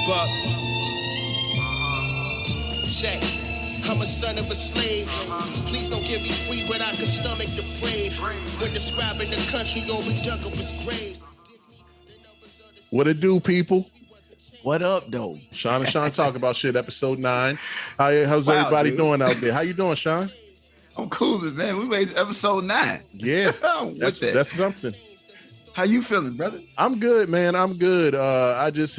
But check. I'm a son of a slave. Please don't give me free, but I can stomach the brave. When describing the country, all we dug up was graves. What it do, people? What up, though? Sean and Sean talk about shit. Episode 9. How's everybody doing out there? How you doing, Sean? I'm cool, man. We made episode 9. Yeah, that's something. How you feeling, brother? I'm good, man. I'm good. I just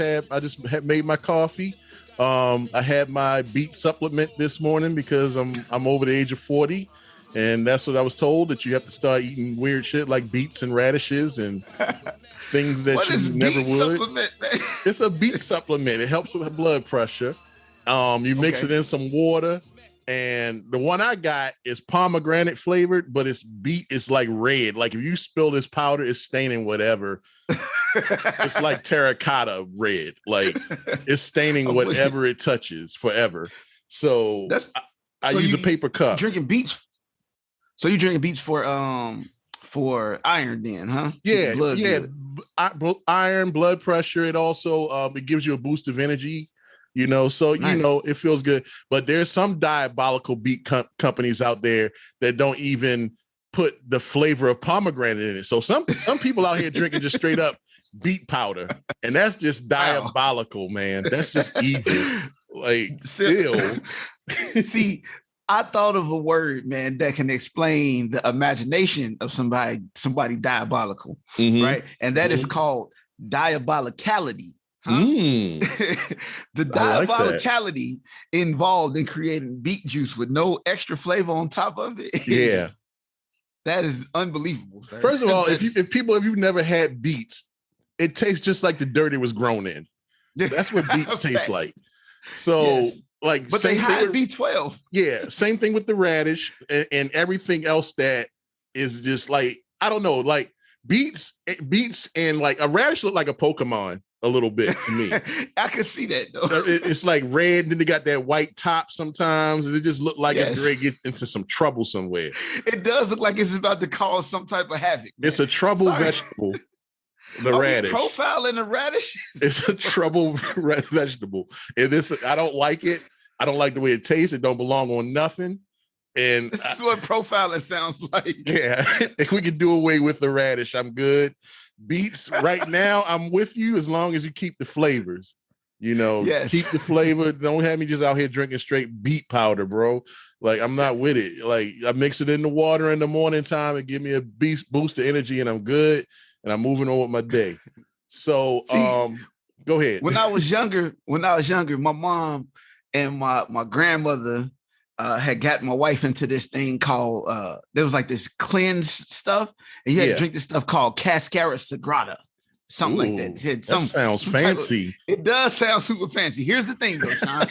made my coffee. I had my beet supplement this morning because I'm over the age of 40, and that's what I was told, that you have to start eating weird shit like beets and radishes and things that you never would. Supplement, man? It's a beet supplement. It helps with blood pressure. You mix it in some water, and the one I got is pomegranate flavored, but it's like red. Like if you spill this powder, it's staining whatever. It's like terracotta red. Like it's staining whatever it touches forever. So I use a paper cup. Drinking beets. So you drinking beets for iron then, huh? Yeah, iron, blood pressure. It also it gives you a boost of energy. So nice. It feels good. But there's some diabolical beet companies out there that don't even put the flavor of pomegranate in it. So some people out here drinking just straight up beet powder, and that's just diabolical, man. That's just evil. Like, still. See, I thought of a word, man, that can explain the imagination of somebody diabolical, right? And that is called diabolicality. Huh? The diabolicality involved in creating beet juice with no extra flavor on top of it. Yeah. That is unbelievable, sir. First of all, if you've never had beets, it tastes just like the dirt it was grown in. That's what beets taste like. So, but they hide B12. Yeah, same thing with the radish and everything else that is just like, I don't know, like beets and like a radish look like a Pokemon a little bit to me. I can see that though. It's like red, and then they got that white top sometimes, and it just look like it's ready to get into some trouble somewhere. It does look like it's about to cause some type of havoc. Man. It's a trouble vegetable. The radish. Profiling the radish. It's a trouble vegetable. I don't like it. I don't like the way it tastes. It don't belong on nothing. And this is what profiling sounds like. Yeah, if we could do away with the radish, I'm good. Beets right now, I'm with you as long as you keep the flavors. Keep the flavor. Don't have me just out here drinking straight beet powder, bro. Like, I'm not with it. Like, I mix it in the water in the morning time and give me a boost of energy, and I'm good. And I'm moving on with my day. So, go ahead. When I was younger, my mom and my grandmother had gotten my wife into this thing called there was like this cleanse stuff, and you had to drink this stuff called Cascara Sagrada, something like that. That sounds fancy. It does sound super fancy. Here's the thing, though, Sean.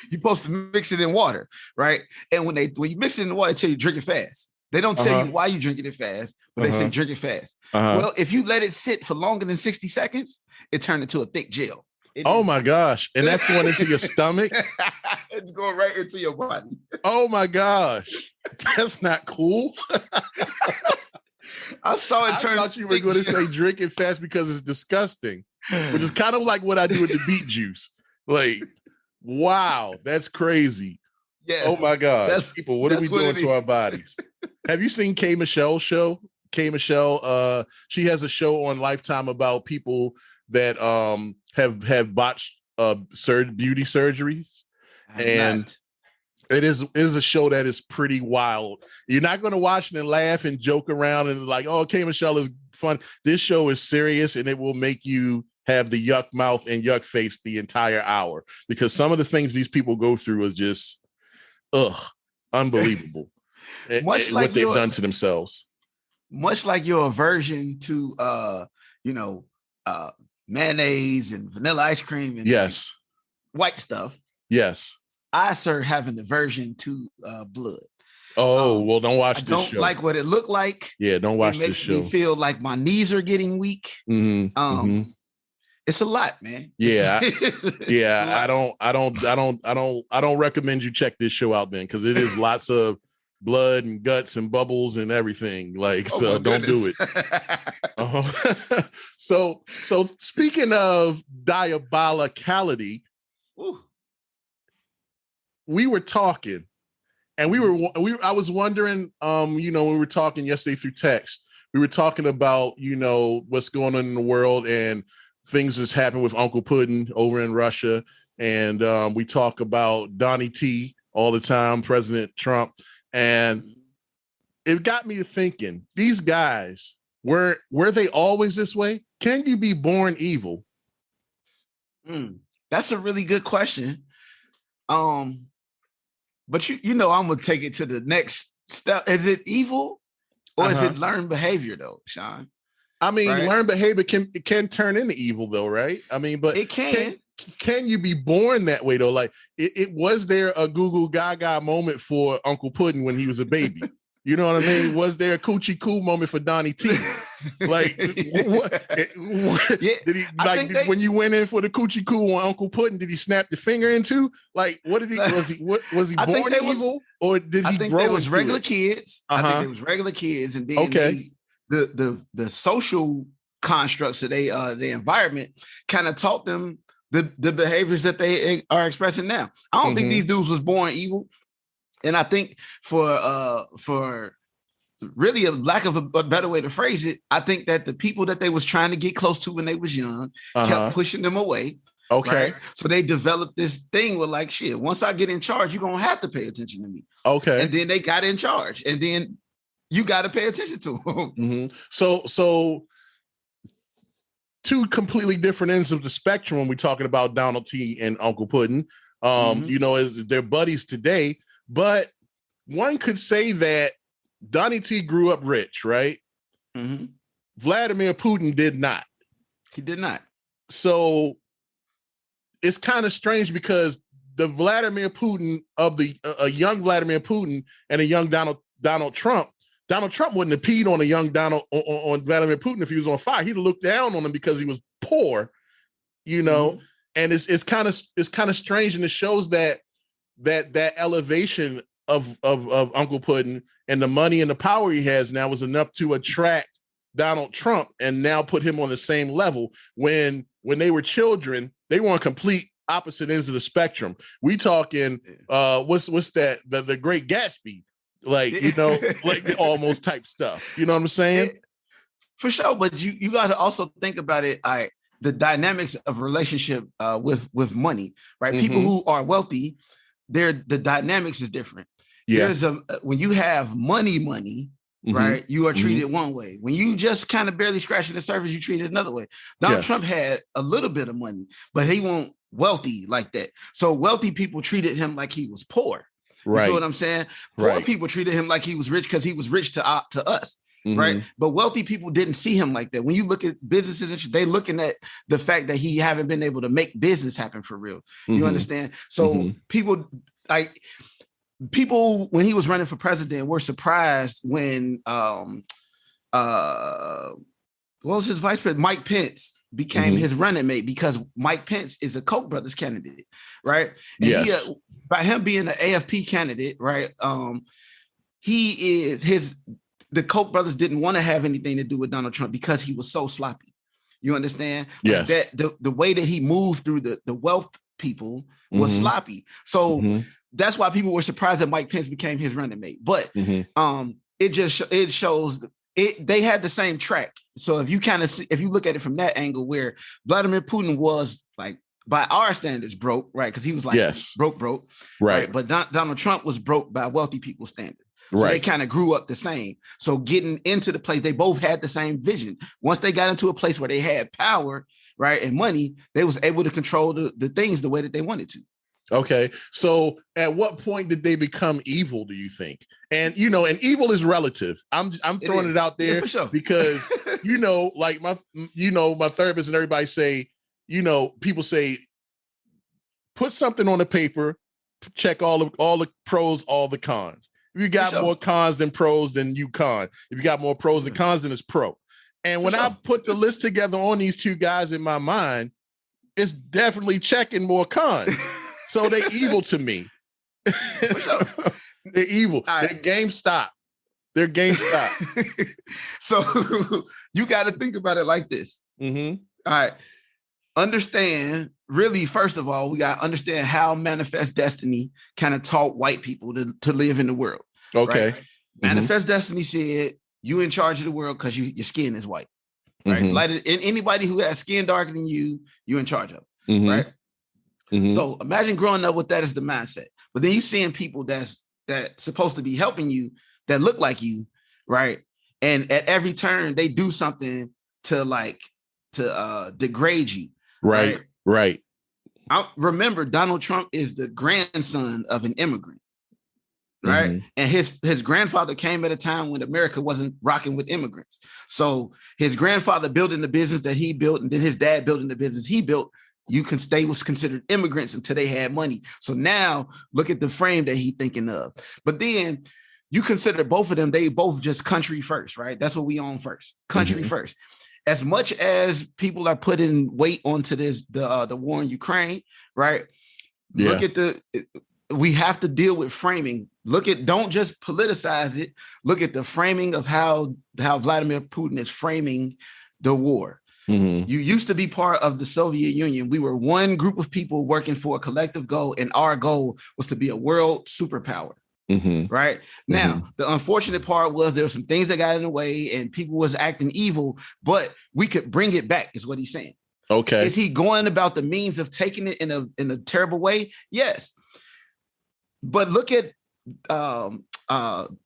You're supposed to mix it in water, right? And when you mix it in the water, they tell you drink it fast. They don't tell you why you're drinking it fast, but they say drink it fast. Well, if you let it sit for longer than 60 seconds, it turned into a thick gel. My gosh. And that's going into your stomach? It's going right into your body. Oh my gosh. That's not cool. I saw it turn. I thought you were going to say drink it fast because it's disgusting, which is kind of like what I do with the beet juice. Like, wow, that's crazy. Yes. Oh my God. People, what are we doing to our bodies? Have you seen K. Michelle's show? K. Michelle, she has a show on Lifetime about people that have botched beauty surgeries. And it is a show that is pretty wild. You're not going to watch it and laugh and joke around and like, oh, K. Michelle is fun. This show is serious, and it will make you have the yuck mouth and yuck face the entire hour, because some of the things these people go through is just unbelievable. Much like what they've done to themselves. Much like your aversion to mayonnaise and vanilla ice cream and white stuff. Yes. I, sir, have an aversion to blood. Well, don't watch this show. I don't like what it looked like. Yeah, don't watch this show. It makes me feel like my knees are getting weak. It's a lot, man. Yeah. I don't recommend you check this show out, then, because it is lots of blood and guts and bubbles and everything. Like, so don't do it. So speaking of diabolicality, we were talking, and I was wondering, we were talking yesterday through text. We were talking about, what's going on in the world and things that's happened with Uncle Puddin over in Russia. And we talk about Donnie T all the time, President Trump. And it got me to thinking, these guys, were they always this way? Can you be born evil? That's a really good question. But I'm gonna take it to the next step. Is it evil or is it learned behavior though, Sean? I mean, right? Learned behavior can turn into evil though, right? I mean, but it can. Can you be born that way though? Like, it was there a Google Gaga moment for Uncle Puddin when he was a baby? You know what I mean? Was there a coochie coo moment for Donnie T? Like, did he when you went in for the coochie coo on Uncle Puddin? Did he snap the finger into? Like, what did he? Was he born evil, or did he? I think they was regular kids. I think it was regular kids, and then the social constructs of the environment kind of taught them the behaviors that they are expressing now. I don't think these dudes was born evil. And I think for really a lack of a better way to phrase it, I think that the people that they was trying to get close to when they was young kept pushing them away. Okay. Right? So they developed this thing with like, shit, once I get in charge, you're going to have to pay attention to me. Okay. And then they got in charge. And then you got to pay attention to them. So two completely different ends of the spectrum when we're talking about Donald T and Uncle Puddin. As they're buddies today. But one could say that Donnie T grew up rich, right? Vladimir Putin did not. He did not. So it's kind of strange because the Vladimir Putin of a young Vladimir Putin and a young Donald Trump wouldn't have peed on a young on Vladimir Putin if he was on fire. He'd have looked down on him because he was poor, And it's kind of strange, and it shows that elevation of Uncle Puddin and the money and the power he has now was enough to attract Donald Trump and now put him on the same level. When they were children, they were on complete opposite ends of the spectrum. We talking what's that, the Great Gatsby, like almost type stuff. You know what I'm saying? For sure, but you got to also think about it. The dynamics of relationship with money, right? People who are wealthy, the dynamics is different. Yeah. There's when you have money, right? You are treated one way. When you just kind of barely scratching the surface, you treated another way. Donald Trump had a little bit of money, but he wasn't wealthy like that. So wealthy people treated him like he was poor. Right. You know what I'm saying? Poor people treated him like he was rich because he was rich to us. Right. But wealthy people didn't see him like that. When you look at businesses and shit, they looking at the fact that he haven't been able to make business happen for real. You understand? So people when he was running for president were surprised when what was his vice president? Mike Pence became his running mate, because Mike Pence is a Koch brothers candidate, right? And by him being an AFP candidate, right? The Koch brothers didn't want to have anything to do with Donald Trump because he was so sloppy. You understand? Yes. That the way that he moved through the wealth people was sloppy. So that's why people were surprised that Mike Pence became his running mate. But it shows they had the same track. So if you if you look at it from that angle, where Vladimir Putin was like, by our standards, broke, right? Because he was like broke, right? But Donald Trump was broke by wealthy people's standards. So they kind of grew up the same. So getting into the place, they both had the same vision. Once they got into a place where they had power, right, and money, they was able to control the things the way that they wanted to. Okay. So at what point did they become evil, do you think? And, and evil is relative. I'm throwing it out there because, like my therapist and everybody say, people say, put something on the paper, check all the pros, all the cons. If you got more cons than pros, then you con. If you got more pros than cons, then it's pro. And when I put the list together on these two guys in my mind, it's definitely checking more cons. So they evil to me. They're evil. Right. They're GameStop. They're GameStop. So you got to think about it like this. Mm-hmm. All right. Understand, really, first of all, we got to understand how Manifest Destiny kind of taught white people to live in the world. Okay. Right? Manifest Destiny said, you in charge of the world because your skin is white. Right. It's like anybody who has skin darker than you in charge of. Right. So imagine growing up with that as the mindset. But then you seeing people that's supposed to be helping you that look like you, right? And at every turn they do something to degrade you. Right. I remember Donald Trump is the grandson of an immigrant. Right. And his grandfather came at a time when America wasn't rocking with immigrants. So his grandfather building the business that he built, and then his dad building the business he built, they was considered immigrants until they had money. So now look at the frame that he thinking of. But then you consider both of them, they both just country first, right? That's what we own first. Country first. As much as people are putting weight onto the war in Ukraine, right? Yeah. Look at we have to deal with framing. Don't just politicize it. Look at the framing of how Vladimir Putin is framing the war. You used to be part of the Soviet Union. We were one group of people working for a collective goal, and our goal was to be a world superpower. Right now, the unfortunate part was there were some things that got in the way, and people was acting evil, but we could bring it back, is what he's saying. Okay, is he going about the means of taking it in a terrible way? Yes, but look at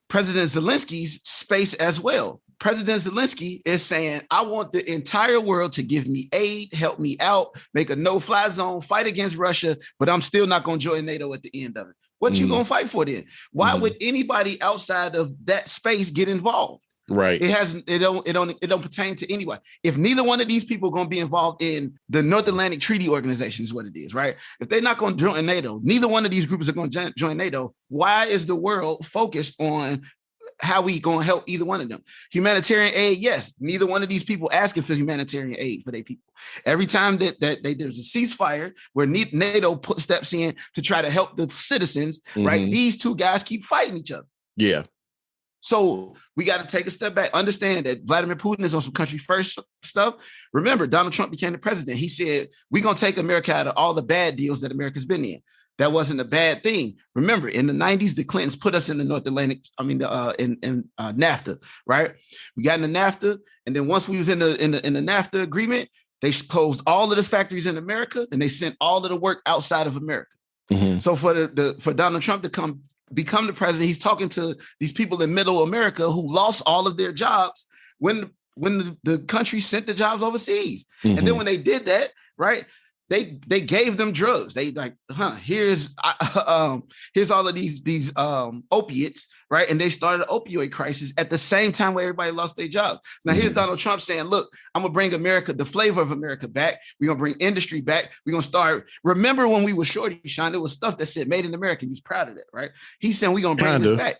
President Zelensky's space as well. President Zelensky is saying, I want the entire world to give me aid, help me out, make a no-fly zone, fight against Russia, but I'm still not going to join NATO at the end of it. What you going to fight for then? Why would anybody outside of that space get involved? Right. It don't pertain to anyone. If neither one of these people are going to be involved in the North Atlantic Treaty Organization is what it is, right? If they're not going to join NATO, neither one of these groups are going to join NATO. Why is the world focused on how we going to help either one of them? Humanitarian aid, yes. Neither one of these people asking for humanitarian aid for their people. Every time that there's a ceasefire where NATO steps in to try to help the citizens, right? These two guys keep fighting each other. Yeah. So we got to take a step back, understand that Vladimir Putin is on some country first stuff. Remember, Donald Trump became the president. He said, we're going to take America out of all the bad deals that America's been in. That wasn't a bad thing. Remember, in the 90s, the Clintons put us in the North Atlantic, in NAFTA, right? We got in the NAFTA, and then once we was in the NAFTA agreement, they closed all of the factories in America, and they sent all of the work outside of America. So for Donald Trump to become the president, he's talking to these people in Middle America who lost all of their jobs when the country sent the jobs overseas. And then when they did that, right? They gave them drugs. They like, here's all of these opiates, right? And they started an opioid crisis at the same time where everybody lost their jobs. Now here's Donald Trump saying, look, I'm gonna bring America, the flavor of America back. We're gonna bring industry back. We're gonna start. Remember when we were Shorty, Sean, there was stuff that said made in America. He was proud of that, right? He's saying we're gonna bring this back.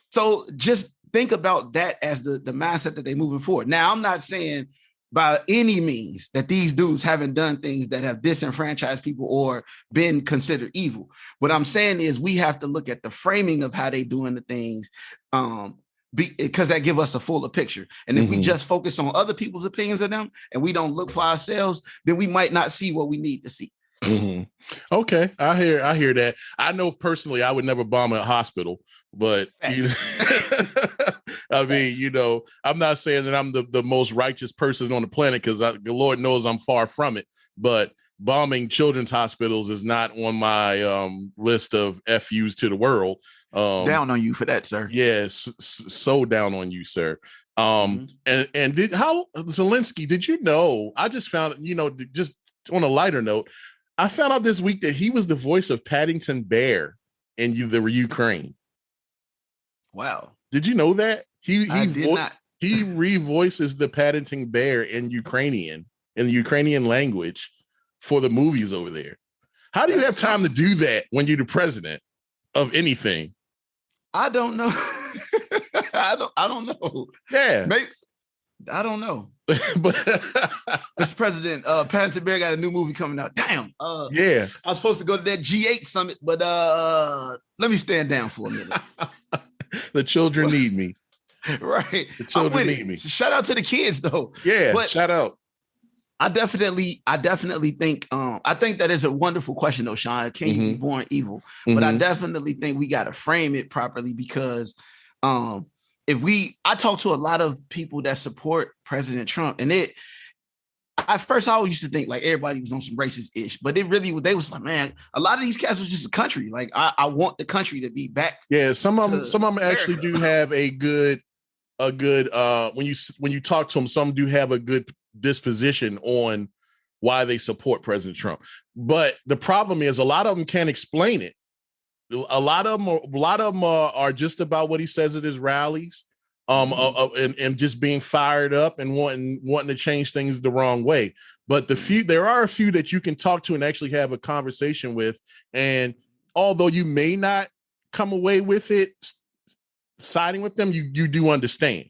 So just think about that as the mindset that they're moving forward. Now, I'm not saying by any means that these dudes haven't done things that have disenfranchised people or been considered evil. What I'm saying is we have to look at the framing of how they doing the things, because that give us a fuller picture. And if we just focus on other people's opinions of them and we don't look for ourselves, then we might not see what we need to see. Okay, I hear that. I know personally I would never bomb a hospital, but I mean, I'm not saying that I'm the most righteous person on the planet, because the Lord knows I'm far from it. But bombing children's hospitals is not on my list of FUs to the world. Down on you for that, sir. Yes, so down on you, sir. And Zelensky, did you know? I just found, just on a lighter note, I found out this week that he was the voice of Paddington Bear in the Ukraine. Wow. Did you know that? He revoices the Paddington Bear in the Ukrainian language for the movies over there. How do you have time to do that when you're the president of anything? I don't know. I don't know. Yeah. I don't know. But Mr. President, Panther Bear got a new movie coming out. Damn. Yeah. I was supposed to go to that G8 summit, but let me stand down for a minute. The children need me. Right. The children need me. So shout out to the kids though. Yeah, but shout out. I definitely think I think that is a wonderful question though, Sean. Can you be born evil? But I definitely think we got to frame it properly because I talk to a lot of people that support President Trump, and at first I always used to think like everybody was on some racist ish, but they was like, man, a lot of these cats was just a country. Like I want the country to be back. Yeah, some of them actually do have a good when you talk to them, some do have a good disposition on why they support President Trump. But the problem is a lot of them can't explain it. A lot of them are just about what he says at his rallies, and just being fired up and wanting to change things the wrong way. But there are a few that you can talk to and actually have a conversation with. And although you may not come away with it siding with them, you do understand.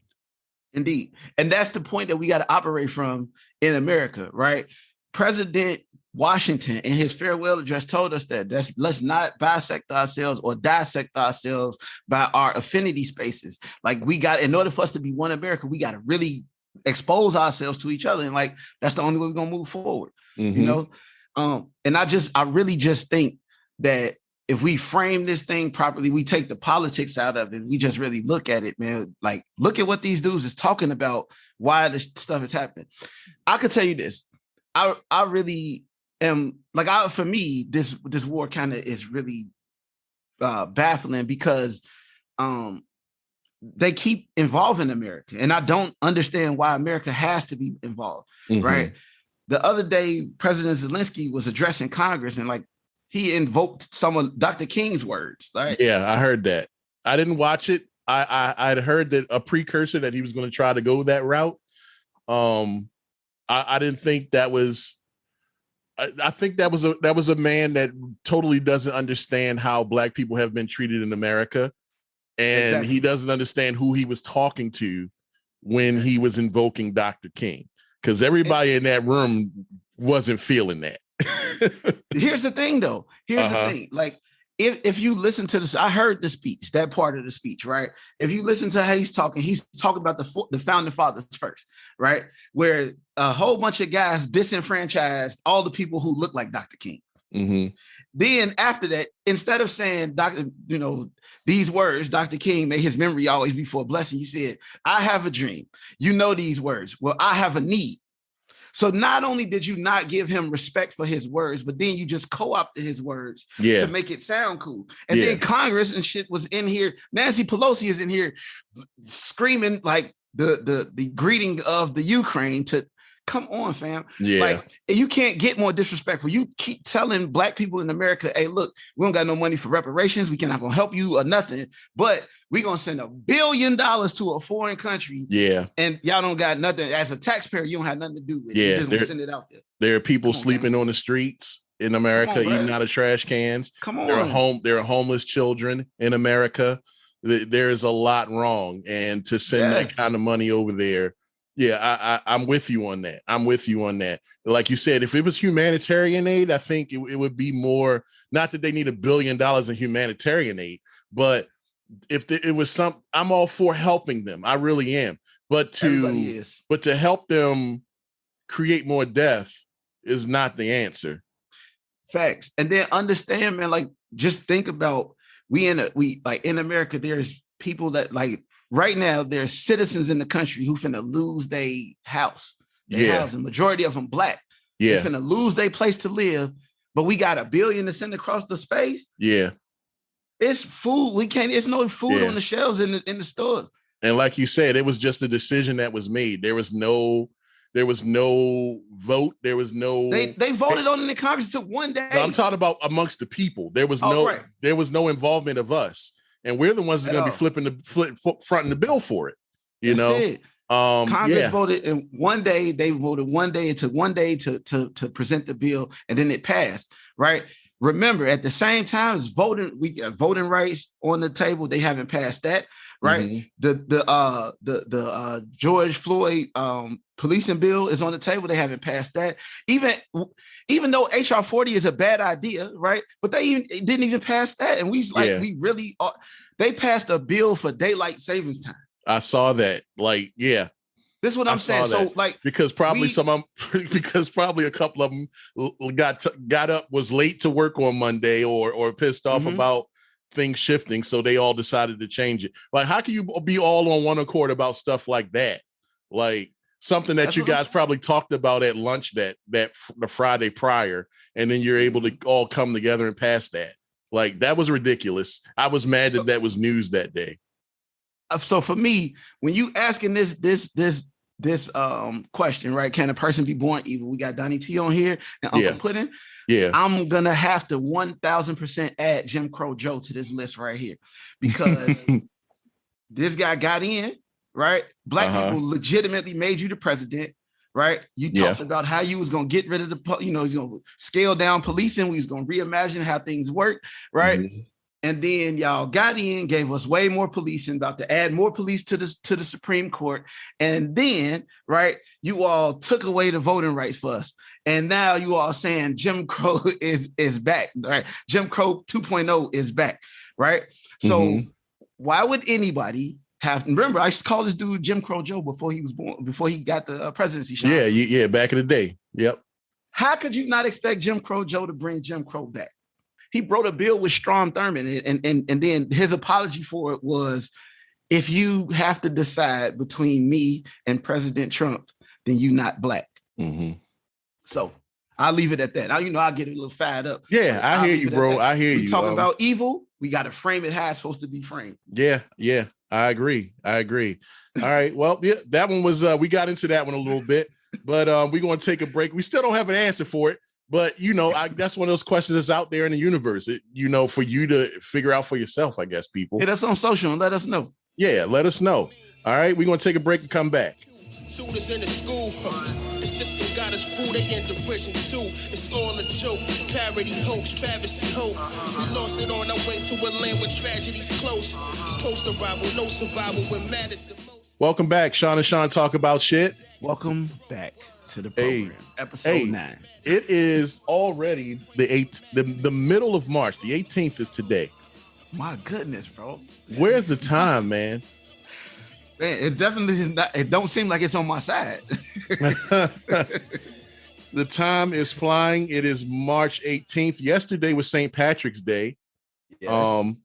Indeed. And that's the point that we got to operate from in America, right? President Washington in his farewell address told us that let's not bisect ourselves or dissect ourselves by our affinity spaces. Like in order for us to be one America, we got to really expose ourselves to each other. And like, that's the only way we're going to move forward, you know? And I really just think that if we frame this thing properly, we take the politics out of it. We just really look at it, man. Like, look at what these dudes is talking about, why this stuff is happening. I could tell you this. I really am like, for me, this war kind of is really baffling because they keep involving America. And I don't understand why America has to be involved, right? The other day, President Zelensky was addressing Congress and like, he invoked some of Dr. King's words, right? Yeah, I heard that. I didn't watch it. I'd heard that a precursor that he was going to try to go that route. I didn't think that was. I think that was a man that totally doesn't understand how Black people have been treated in America, and he doesn't understand who he was talking to when he was invoking Dr. King, because everybody in that room wasn't feeling that. Here's the thing, though. Here's the thing. Like, if you listen to this, I heard the speech, that part of the speech, right? If you listen to how he's talking about the founding fathers first, right? Where a whole bunch of guys disenfranchised all the people who look like Dr. King. Then after that, instead of saying, these words, Dr. King, may his memory always be for a blessing, he said, I have a dream. You know these words. Well, I have a need. So not only did you not give him respect for his words, but then you just co-opted his words to make it sound cool. And then Congress and shit was in here. Nancy Pelosi is in here screaming like the greeting of the Ukraine to come on, fam. Yeah. Like, you can't get more disrespectful. You keep telling Black people in America, hey, look, we don't got no money for reparations. We cannot gonna help you or nothing, but we're gonna send $1 billion to a foreign country. Yeah. And y'all don't got nothing. As a taxpayer, you don't have nothing to do with it. You just gonna send it out there. There are people sleeping on the streets in America, eating out of trash cans. Come on. There are homeless children in America. There is a lot wrong. And to send that kind of money over there, I'm with you on that. Like you said, if it was humanitarian aid, I think it would be more, not that they need $1 billion in humanitarian aid, but if it was I'm all for helping them. I really am. But to help them create more death is not the answer. Facts. And then understand, man, like, just think about, in America, there's people that, like, right now, there's citizens in the country who finna lose their house. The majority of them Black. They finna lose their place to live, but we got $1 billion to send across the space. It's food. It's no food on the shelves in the stores. And like you said, it was just a decision that was made. There was no vote. There was no. They voted on it in Congress. It took one day. No, I'm talking about amongst the people. There was there was no involvement of us, and we're the ones that's going to be fronting the bill for it. You know, it. Congress voted in one day. They voted one day. It took one day to present the bill, and then it passed. Right. remember, at the same time as voting, we got voting rights on the table. They haven't passed that, right? The George Floyd policing bill is on the table. They haven't passed that. Even though HR 40 is a bad idea, right? But they didn't even pass that. And we really they passed a bill for daylight savings time. I saw that. Like, yeah. This is what I'm saying. So, like, because probably a couple of them got up, was late to work on Monday, or pissed off about things shifting, so they all decided to change it. Like, how can you be all on one accord about stuff like that? Like something that you guys probably talked about at lunch that the Friday prior, and then you're able to all come together and pass that. Like, that was ridiculous. I was mad that was news that day. So for me, when you asking this question, right? Can a person be born evil? We got Donnie T on here and Uncle Puddin. Yeah. I'm going to have to 1000% add Jim Crow Joe to this list right here, because this guy got in, right? Black people legitimately made you the president, right? You talked about how you was going to get rid of you're going to scale down policing. We was going to reimagine how things work, right? Mm-hmm. And then y'all got in, gave us way more policing, about to add more police to the Supreme Court. And then, right, you all took away the voting rights for us. And now you all saying Jim Crow is back, right? Jim Crow 2.0 is back, right? So why would anybody remember, I used to call this dude Jim Crow Joe before he was born, before he got the presidency shot. Yeah, back in the day. Yep. How could you not expect Jim Crow Joe to bring Jim Crow back? He wrote a bill with Strom Thurmond, and then his apology for it was, if you have to decide between me and President Trump, then you not black. So I'll leave it at that. Now, I get a little fired up. Yeah, I hear you, bro. I hear you. We talking about evil. We got to frame it how it's supposed to be framed. Yeah. I agree. All right. Well, yeah, that one was, we got into that one a little bit, but we're going to take a break. We still don't have an answer for it. But, that's one of those questions that's out there in the universe, for you to figure out for yourself, I guess, people. Hit us on social and let us know. Yeah, let us know. All right, we're going to take a break and come back. Tutors in the school, the system got us fooled, they in division 2. It's all a joke, parody, hoax, travesty, hope. We lost it on our way to a land where tragedy's close. Post arrival, no survival when matters the most. Welcome back, Sean and Sean Talk About Shit. Welcome back to the program, episode 9. It is already the middle of March. The 18th is today. My goodness, bro. Where's the time, man? Man, it definitely is not. It don't seem like it's on my side. The time is flying. It is March 18th. Yesterday was St. Patrick's Day. Yes.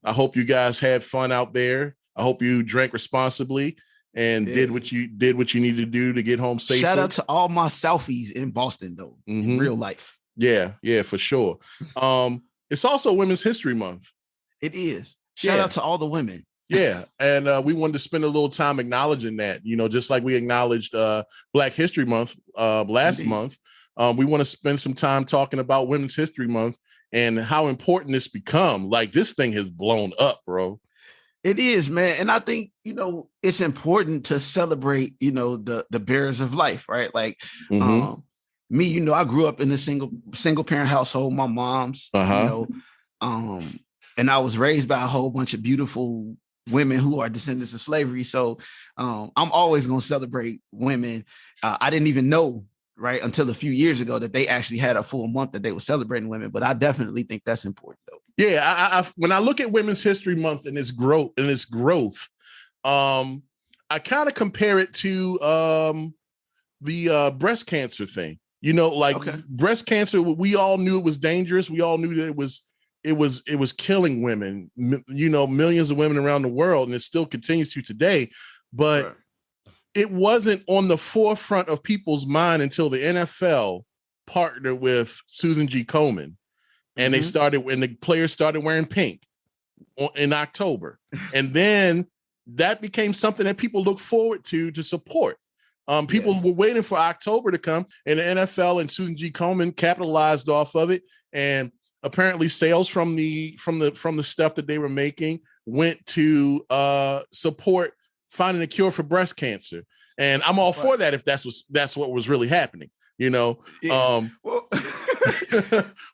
I hope you guys had fun out there. I hope you drank responsibly and did what you needed to do to get home safely. Shout out to all my selfies in Boston, though, in real life. Yeah, for sure. It's also Women's History Month. It is. Shout out to all the women. Yeah, and we wanted to spend a little time acknowledging that, just like we acknowledged Black History Month last month. We want to spend some time talking about Women's History Month and how important it's become. Like, this thing has blown up, bro. It is, man. And I think, it's important to celebrate, the bearers of life, right? Like me, I grew up in a single parent household, my mom's, and I was raised by a whole bunch of beautiful women who are descendants of slavery. So I'm always going to celebrate women. I didn't even know, right, until a few years ago that they actually had a full month that they were celebrating women. But I definitely think that's important, though. Yeah, I when I look at Women's History Month and its growth, I kind of compare it to the breast cancer thing. Breast cancer, we all knew it was dangerous. We all knew that it was killing women, millions of women around the world, and it still continues to today. But it wasn't on the forefront of people's mind until the NFL partnered with Susan G. Komen. And the players started wearing pink in October. And then that became something that people look forward to support. People were waiting for October to come, and the NFL and Susan G. Komen capitalized off of it. And apparently sales from the stuff that they were making went to support finding a cure for breast cancer. And I'm all for that if that's what was really happening, Yeah.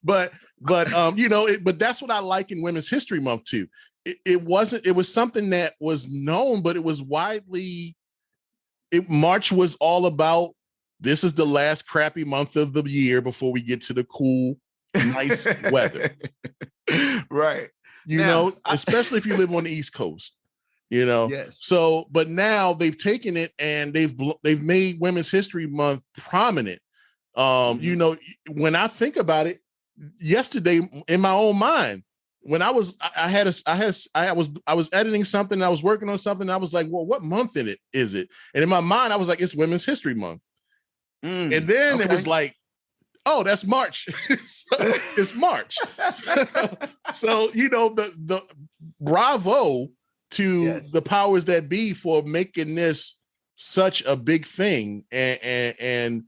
but but that's what I like in Women's History Month too. It was something that was known, but it was widely. March was all about, this is the last crappy month of the year before we get to the cool, nice weather. Right. Especially if you live on the East Coast, Yes. So, but now they've taken it and they've made Women's History Month prominent. When I think about it, yesterday in my own mind, when I was editing something, I was working on something, I was like, well, what month is it? And in my mind, I was like, it's Women's History Month. And then it was like, oh, that's March. It's March. So, the bravo to the powers that be for making this such a big thing and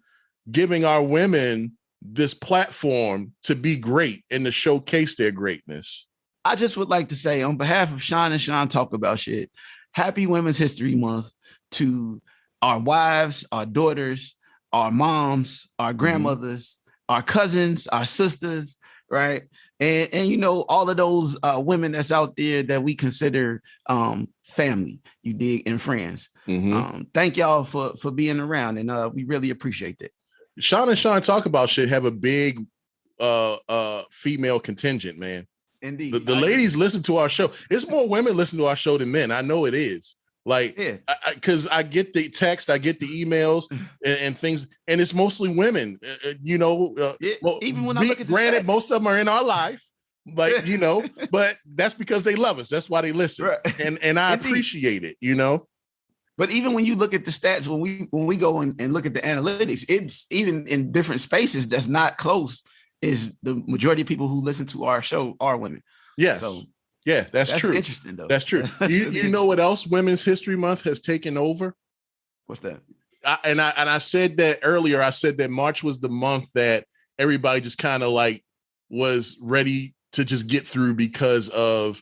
giving our women this platform to be great and to showcase their greatness. I just would like to say, on behalf of Sean and Sean Talk About Shit, happy Women's History Month to our wives, our daughters, our moms, our grandmothers, our cousins, our sisters, right? And all of those women that's out there that we consider family, you dig, and friends. Thank y'all for being around, and we really appreciate that. Sean and Sean Talk About Shit have a big female contingent, man. Indeed. The ladies listen to our show. It's more women listen to our show than men. I know it is. Because I get the text, I get the emails and things, and it's mostly women. Even when I look at granted, most of them are in our life, but that's because they love us. That's why they listen, right. and I appreciate it. But even when you look at the stats, when we go and look at the analytics, it's even in different spaces that's not close. Is the majority of people who listen to our show are women? Yes. So yeah, that's true. Interesting though. That's true. You know what else Women's History Month has taken over? What's that? I said that earlier. I said that March was the month that everybody just kind of like was ready to just get through because of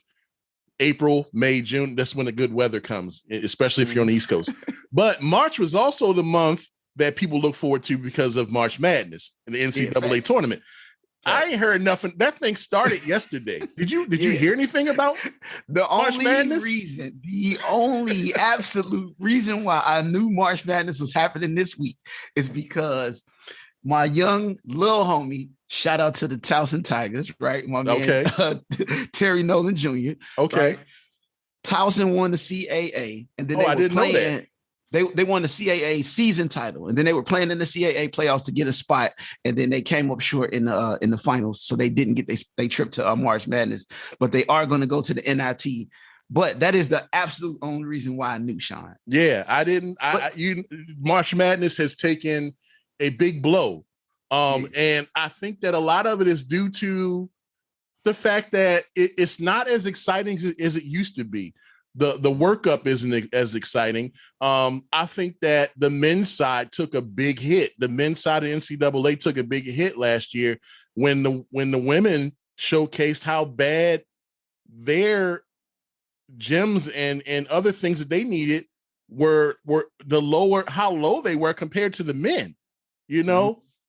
April, May, June. That's when the good weather comes, especially if you're on the East Coast. But March was also the month that people look forward to because of March Madness and the NCAA tournament. I ain't heard nothing. That thing started yesterday. Did you hear anything about March Madness? The only absolute reason why I knew March Madness was happening this week is because my young little homie, shout out to the Towson Tigers, right? My man, Terry Nolan Jr. Okay. Right? Towson won the CAA, and then I didn't know that. They won the CAA season title, and then they were playing in the CAA playoffs to get a spot, and then they came up short in the finals, so they didn't get they trip to March Madness, but they are going to go to the NIT. But that is the absolute only reason why I knew, Sean. Yeah, I didn't. March Madness has taken a big blow, and I think that a lot of it is due to the fact that it's not as exciting as it used to be. The workup isn't as exciting. I think that the men's side took a big hit. The men's side of NCAA took a big hit last year when the women showcased how bad their gyms and other things that they needed were how low they were compared to the men,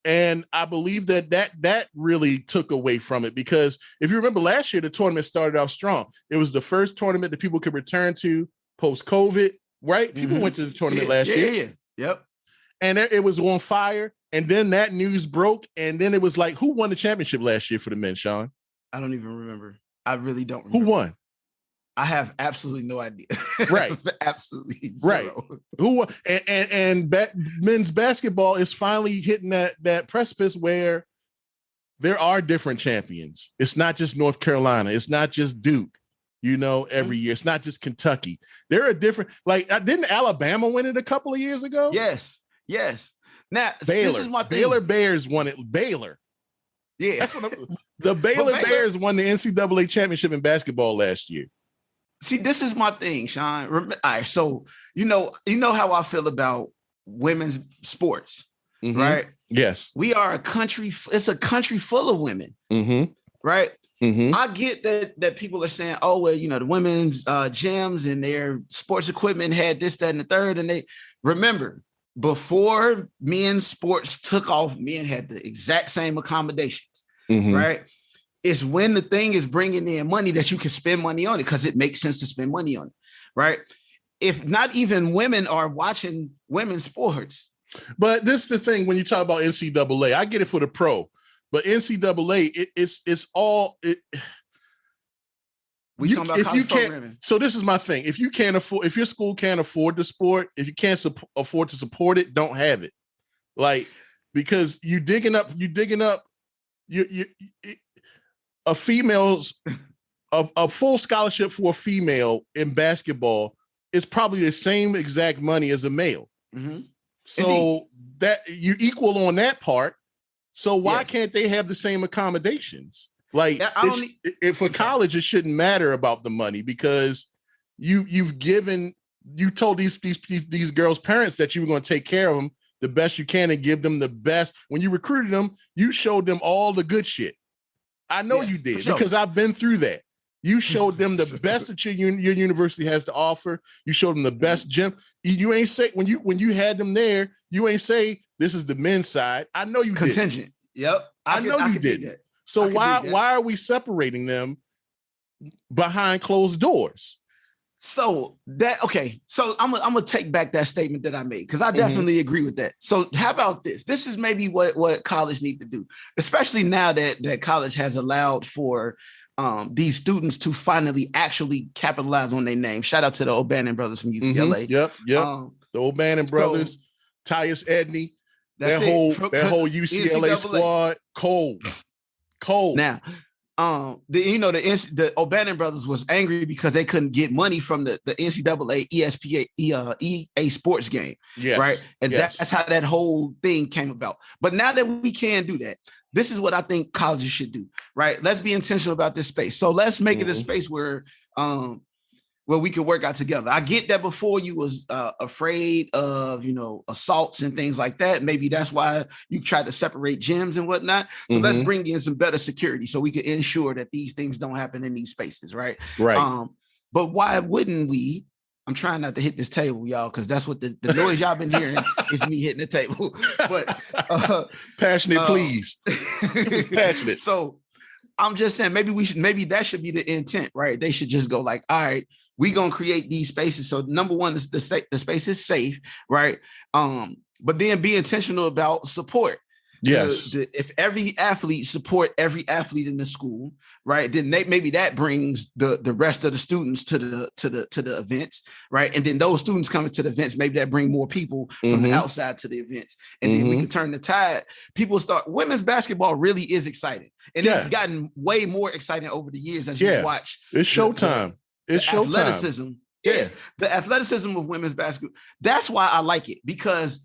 And I believe that really took away from it, because if you remember last year, the tournament started off strong. It was the first tournament that people could return to post-COVID, right? People went to the tournament last year. Yeah. Yep. And it was on fire. And then that news broke. And then it was like, who won the championship last year for the men, Sean? I don't even remember. I really don't remember. Who won? I have absolutely no idea. Right. Absolutely zero. Right. Who and men's basketball is finally hitting that precipice where there are different champions. It's not just North Carolina. It's not just Duke, every year. It's not just Kentucky. There are different, didn't Alabama win it a couple of years ago? Yes. Now, Baylor. This is my thing. Baylor Bears won it. Baylor. Yeah. That's what the Baylor Bears won the NCAA championship in basketball last year. See, this is my thing, Sean. All right, so you know how I feel about women's sports, right? Yes. We are a country. It's a country full of women, right? I get that people are saying, oh, well, the women's gyms and their sports equipment had this, that, and the third. And they remember, before men's sports took off, men had the exact same accommodations, right? It's when the thing is bringing in money that you can spend money on it because it makes sense to spend money on it, right? If not even women are watching women's sports. But this is the thing when you talk about NCAA, I get it for the pro, but NCAA, it's all it. We talking about college programming. So this is my thing. If your school can't afford the sport, if you can't afford to support it, don't have it. Like, because you digging up a full scholarship for a female in basketball is probably the same exact money as a male. So indeed, that you equal on that part. So why can't they have the same accommodations? Like, for college, it shouldn't matter about the money because you told these girls' parents that you were going to take care of them the best you can and give them the best. When you recruited them, you showed them all the good shit. I know you did because I've been through that. You showed them the best that your university has to offer. You showed them the best gym. You ain't say when you had them there, you ain't say this is the men's side. I know you contingent. Did. Yep. I know you did. So why are we separating them behind closed doors? So I'm gonna take back that statement that I made because I definitely agree with that. So how about this? This is maybe what college need to do, especially now that college has allowed for these students to finally actually capitalize on their name. Shout out to the O'Bannon brothers from UCLA. Yep. The O'Bannon brothers, Tyus Edney, that whole UCLA squad, cold. Now, the O'Bannon brothers was angry because they couldn't get money from the NCAA EA sports game, right? And that's how that whole thing came about. But now that we can do that, this is what I think colleges should do, right? Let's be intentional about this space. So let's make it a space where we can work out together. I get that before you was afraid of, assaults and things like that. Maybe that's why you tried to separate gyms and whatnot. So let's bring in some better security so we can ensure that these things don't happen in these spaces, right? Right. But why wouldn't we? I'm trying not to hit this table, y'all, because that's what the noise y'all been hearing is me hitting the table. But passionate, please. Passionate. So I'm just saying maybe that should be the intent, right? They should just go like, all right, we're going to create these spaces. So number one is the space is safe, right? But then be intentional about support. Yes. If every athlete support every athlete in the school, right, then maybe that brings the rest of the students to the events, right? And then those students coming to the events, maybe that bring more people from the outside to the events. And then we can turn the tide. People start, women's basketball really is exciting. And it's gotten way more exciting over the years as you watch. It's showtime. It's showtime. Athleticism. Yeah. The athleticism of women's basketball. That's why I like it, because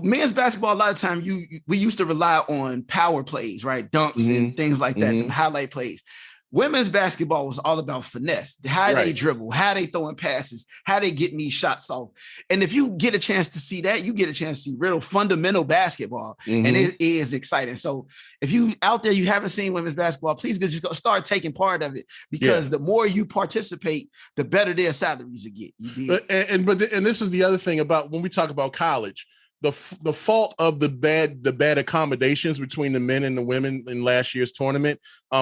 men's basketball, a lot of times we used to rely on power plays, right? Dunks and things like that, the highlight plays. Women's basketball was all about finesse, how they dribble, how they throwing passes, how they getting these shots off. And if you get a chance to see that, you get a chance to see real fundamental basketball, and it is exciting. So if you out there, you haven't seen women's basketball, please just go start taking part of it, because the more you participate, the better their salaries will get. And this is the other thing about when we talk about college. The fault of the bad accommodations between the men and the women in last year's tournament.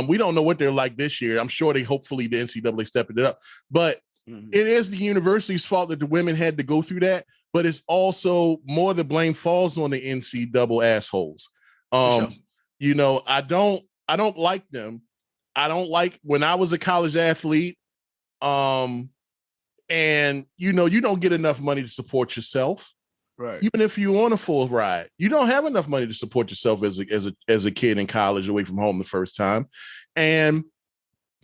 We don't know what they're like this year. I'm sure hopefully the NCAA stepping it up, but it is the university's fault that the women had to go through that. But it's also more the blame falls on the NCAA assholes. I don't like them. I don't like when I was a college athlete. And you don't get enough money to support yourself. Right. Even if you're on a full ride, you don't have enough money to support yourself as a kid in college away from home the first time. And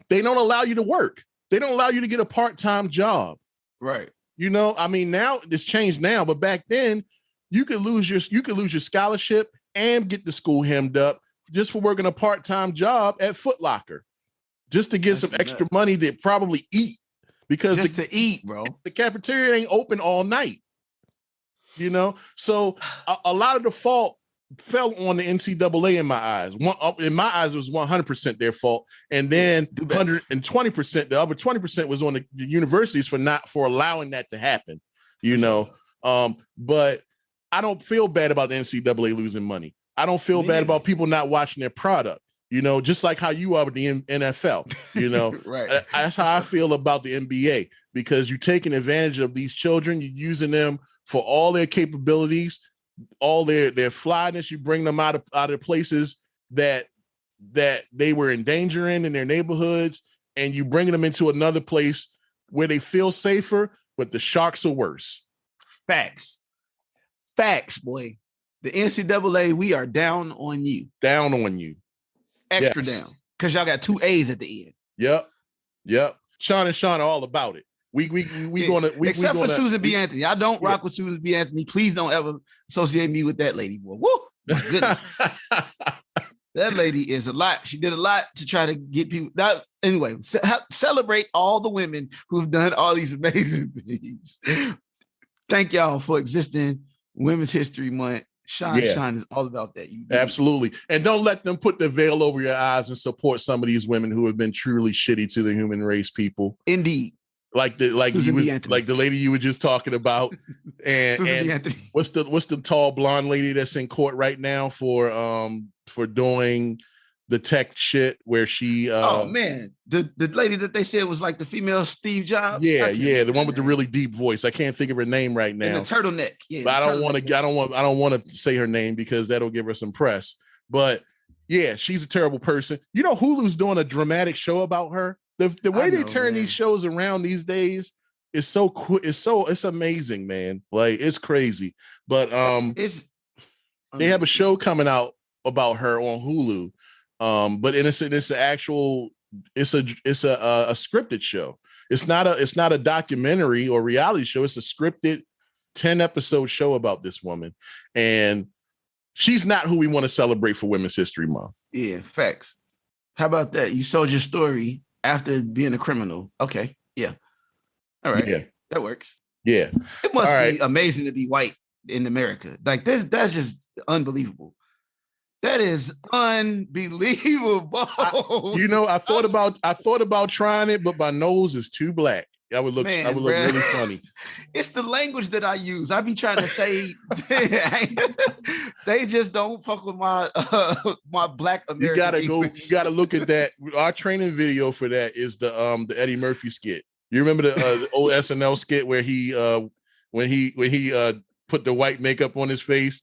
they don't allow you to work. They don't allow you to get a part-time job. Right. Now it's changed now, but back then you could lose your scholarship and get the school hemmed up just for working a part-time job at Foot Locker, just to get some extra money to probably eat, because to eat, bro. The cafeteria ain't open all night. So a lot of the fault fell on the NCAA in my eyes. In my eyes, it was 100% their fault. And then 120%, the other 20% was on the universities for allowing that to happen, But I don't feel bad about the NCAA losing money. I don't feel bad about people not watching their product. Just like how you are with the NFL. Right. That's how I feel about the NBA, because you're taking advantage of these children. You're using them for all their capabilities, all their flyness. You bring them out of places that they were endangering in their neighborhoods, and you bring them into another place where they feel safer, but the sharks are worse. Facts, boy. The NCAA, we are down on you. Down on you. Extra down. Because y'all got 2 A's at the end. Yep. Sean and Sean are all about it. Except for Susan B. Anthony. I don't rock with Susan B. Anthony. Please don't ever associate me with that lady, boy. Woo! My goodness. That lady is a lot. She did a lot to try to get people. Anyway, celebrate all the women who've done all these amazing things. Thank y'all for existing. Women's History Month. Sean is all about that. Absolutely. And don't let them put the veil over your eyes and support some of these women who have been truly shitty to the human race, people. Indeed. Like the lady you were just talking about. And what's the tall blonde lady that's in court right now for doing the tech shit where she the lady that they said was like the female Steve Jobs. The one with the really deep voice. I can't think of her name right now. And the turtleneck. But I don't want to say her name because that'll give her some press. But yeah, she's a terrible person. Hulu's doing a dramatic show about her. The way they turn these shows around these days is so it's amazing, man. Like, it's crazy. But they have a show coming out about her on Hulu. But it's a scripted show. It's not a documentary or reality show. It's a scripted 10-episode show about this woman, and she's not who we want to celebrate for Women's History Month. Yeah, facts. How about that? You sold your story after being a criminal. Okay, yeah, all right, yeah, that works. Yeah, it must be amazing to be white in America. Like this, that's just unbelievable. That is unbelievable. I thought about trying it, but my nose is too black. I would look really funny. It's the language that I use. I be trying to say they just don't fuck with my black American. You gotta look at that. Our training video for that is the Eddie Murphy skit. You remember the old SNL skit where he when he put the white makeup on his face?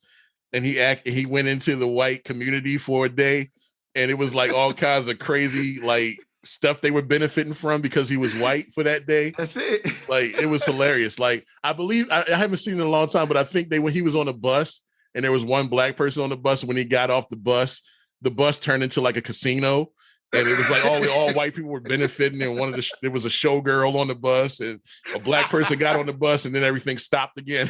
And he went into the white community for a day, and it was like all kinds of crazy like stuff they were benefiting from because he was white for that day. That's it. Like, it was hilarious. Like, I believe I haven't seen it in a long time, but I think when he was on a bus and there was one black person on the bus, when he got off the bus turned into like a casino. And it was like all white people were benefiting, and there was a showgirl on the bus, and a black person got on the bus, and then everything stopped again.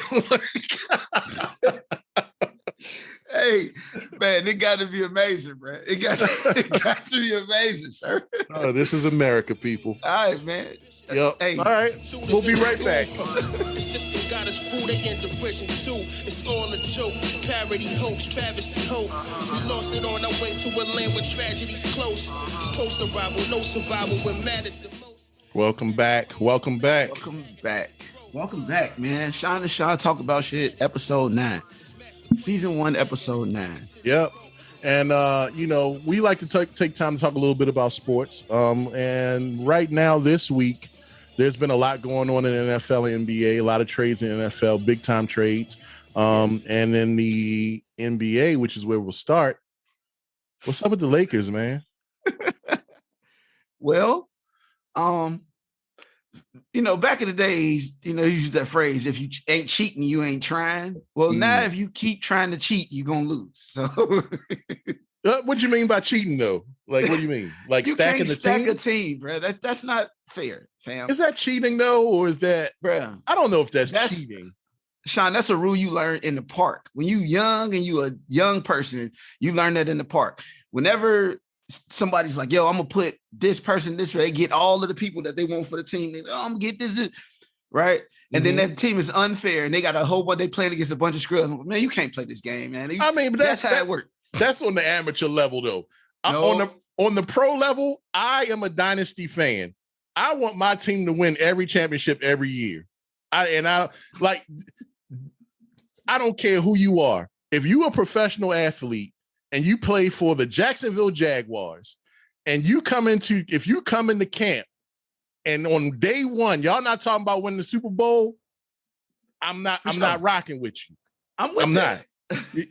Hey, man, it got to be amazing, bro. It got to be amazing, sir. Oh, this is America, people. All right, man. Yep. Hey, all right. We'll be right back. The system got us fooled, they in derision too. It's all a joke, parody, hoax, travesty, hope. We lost it on our way to a land where tragedy's close. Post-arrival, no survival when matters the most. Welcome back, man. Sean and Sean talk about shit, episode 9. Season 1, episode 9. Yep. And we like to take time to talk a little bit about sports. And right now, this week, there's been a lot going on in NFL and NBA, a lot of trades in NFL, big time trades. And in the NBA, which is where we'll start. What's up with the Lakers, man? Well, back in the days, you use that phrase, if you ain't cheating, you ain't trying. Well, now if you keep trying to cheat, you're going to lose. So what do you mean by cheating, though? Like, what do you mean? Like, you stacking can't the stack team? a team, bro. That's not fair, fam. Is that cheating, though? Or is that, bro? I don't know if that's cheating. Sean, that's a rule you learn in the park. When you young and you a young person, you learn that in the park. Whenever somebody's like, yo, I'm going to put this person this way, get all of the people that they want for the team. They, I'm going to get this, right? And then that team is unfair, and they got a whole bunch, they playing against a bunch of scrubs. Man, you can't play this game, man. But that's how it works. That's on the amateur level, though. No. On the pro level, I am a dynasty fan. I want my team to win every championship every year. I don't care who you are. If you're a professional athlete and you play for the Jacksonville Jaguars, and if you come into camp and on day one, y'all not talking about winning the Super Bowl, I'm not rocking with you. I'm not.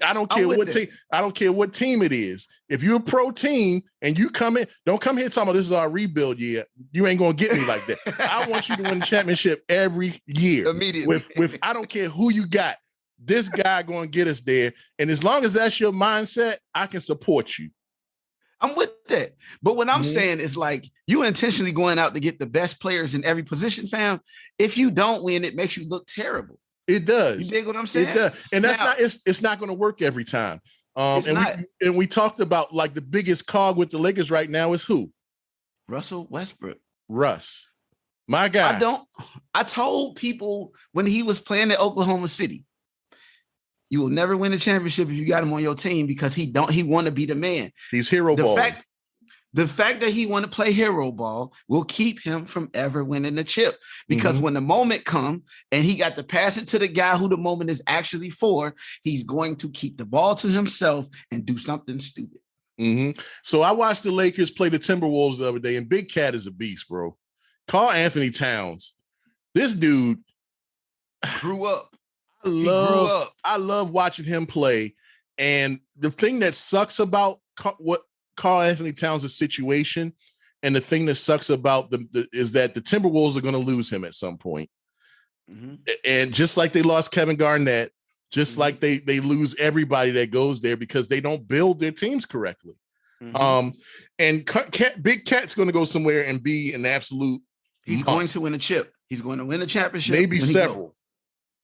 I don't care what team. I don't care what team it is. If you're a pro team and you come in, don't come here talking about this is our rebuild year. You ain't gonna get me like that. I want you to win the championship every year. Immediately. With I don't care who you got. This guy gonna get us there. And as long as that's your mindset, I can support you. I'm with that. But what I'm saying is like you intentionally going out to get the best players in every position, fam. If you don't win, it makes you look terrible. It does. You dig what I'm saying? It does. And it's not going to work every time. We talked about like the biggest cog with the Lakers right now is who? Russell Westbrook. Russ. My guy. I told people when he was playing at Oklahoma City, you will never win a championship if you got him on your team because he want to be the man. He's hero ball. The fact that he want to play hero ball will keep him from ever winning the chip because when the moment comes and he got to pass it to the guy who the moment is actually for, he's going to keep the ball to himself and do something stupid. So I watched the Lakers play the Timberwolves the other day, and Big Cat is a beast, bro. Karl Anthony Towns. This dude grew up. I love watching him play. And the thing that sucks about what Karl Anthony Towns' situation, and the thing that sucks about is that the Timberwolves are going to lose him at some point. And just like they lost Kevin Garnett, just like they lose everybody that goes there because they don't build their teams correctly. And Big Cat's going to go somewhere and be an absolute. He's going to win a chip. He's going to win a championship. Maybe several.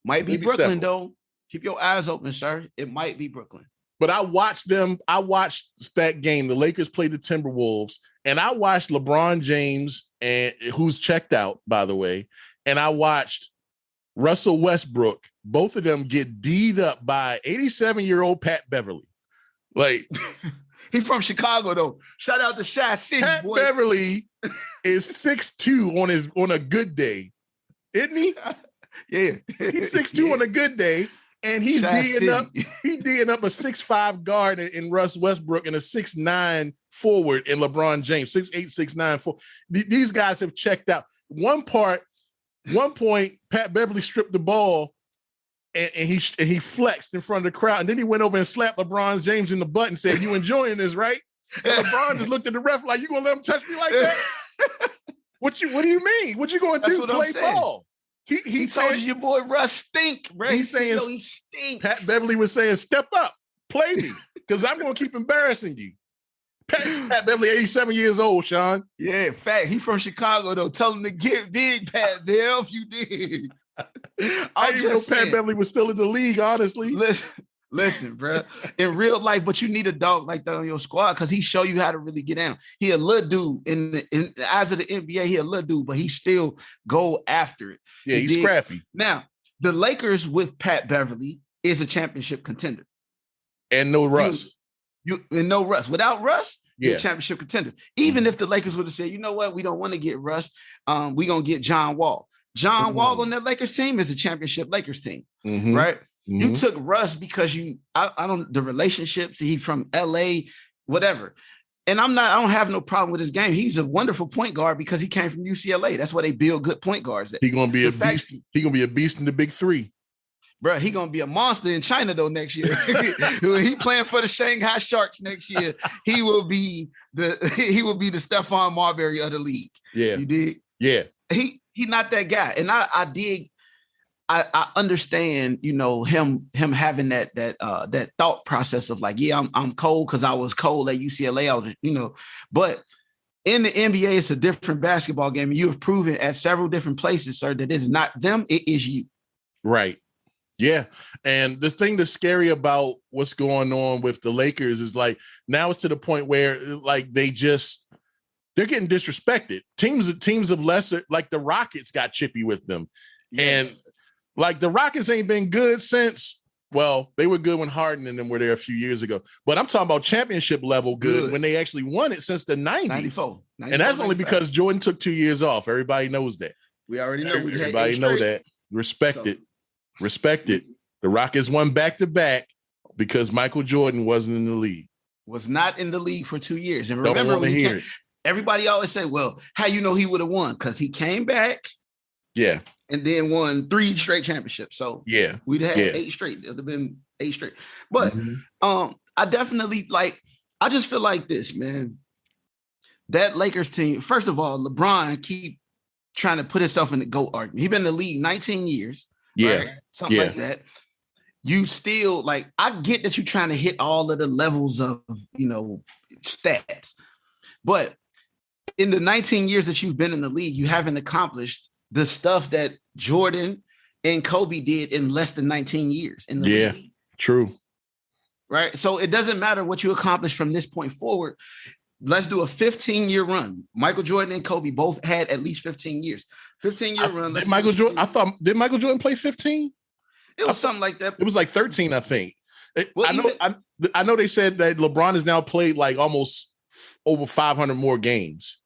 Might be Brooklyn though. Keep your eyes open, sir. It might be Brooklyn. But I watched that game. The Lakers played the Timberwolves, and I watched LeBron James, and who's checked out, by the way, and I watched Russell Westbrook. Both of them get D'd up by 87-year-old Pat Beverly. Like he's from Chicago, though. Shout out to Shy City. Pat boy. Beverly is 6'2" on a good day, isn't he? Yeah, he's 6'2" on a good day. And he's D'ing up a 6'5" guard in Russ Westbrook and a 6'9" forward in LeBron James, 6'8", 6'9", 4. These guys have checked out. One point, Pat Beverly stripped the ball and he flexed in front of the crowd. And then he went over and slapped LeBron James in the butt and said, "You enjoying this, right?" And LeBron just looked at the ref like, "You gonna let him touch me like that? What do you mean? What you gonna do? Play ball?" He told you your boy Russ stink, right? He's saying he stinks. Pat Beverly was saying, "Step up, play me, because I'm going to keep embarrassing you." Pat Beverly, 87 years old, Sean. Yeah, fact. He from Chicago, though. Tell him to get big, Pat Bev, if you did. I didn't know Pat Beverly was still in the league, honestly. Listen, bro. In real life, but you need a dog like that on your squad because he show you how to really get down. He a little dude. In the eyes of the NBA, he a little dude, but he still go after it. Yeah, he's scrappy. Now, the Lakers with Pat Beverly is a championship contender. And no Russ. And no Russ. Without Russ, you're a championship contender. Even if the Lakers would have said, you know what, we don't want to get Russ. We're going to get John Wall. John Wall on that Lakers team is a championship Lakers team, right? You took Russ because I don't the relationships. He from LA, whatever. And I don't have no problem with his game. He's a wonderful point guard because he came from UCLA. That's why they build good point guards. He's gonna be a beast. He's gonna be a beast in the big three. Bro, he's gonna be a monster in China though next year. When he playing for the Shanghai Sharks next year, he will be the Stephon Marbury of the league. Yeah. You dig? Yeah. He's not that guy. And I dig. I understand, him having that thought process of like, yeah, I'm cold because I was cold at UCLA. I was, but in the NBA, it's a different basketball game. And you have proven at several different places, sir, that it's not them, it is you. Right. Yeah. And the thing that's scary about what's going on with the Lakers is like, now it's to the point where like they're getting disrespected. Teams of lesser, like the Rockets got chippy with them. Yes. And like the Rockets ain't been good since, well, they were good when Harden and them were there a few years ago. But I'm talking about championship level good when they actually won it since the 90s. 94 and that's only because Jordan took 2 years off. Everybody knows that. We already know. Everybody know that. Respect it. The Rockets won back-to-back because Michael Jordan wasn't in the league. Was not in the league for 2 years. And Don't remember, want to hear it. Everybody always say, well, how you know he would have won? Because he came back. Yeah. And then won 3 straight championships. So yeah, we'd had 8 straight. It would have been 8 straight. But I definitely I just feel like this, man. That Lakers team, first of all, LeBron keep trying to put himself in the GOAT argument. He's been in the league 19 years. Yeah. Right? Something like that. You still I get that you're trying to hit all of the levels of, stats. But in the 19 years that you've been in the league, you haven't accomplished the stuff that Jordan and Kobe did in less than 19 years in the league. True. Right. So it doesn't matter what you accomplish from this point forward. Let's do a 15-year run. Michael Jordan and Kobe both had at least 15 years. 15-year run. Did Michael Jordan play 15? It was something like that. It was like 13, I think. I know they said that LeBron has now played like almost over 500 more games.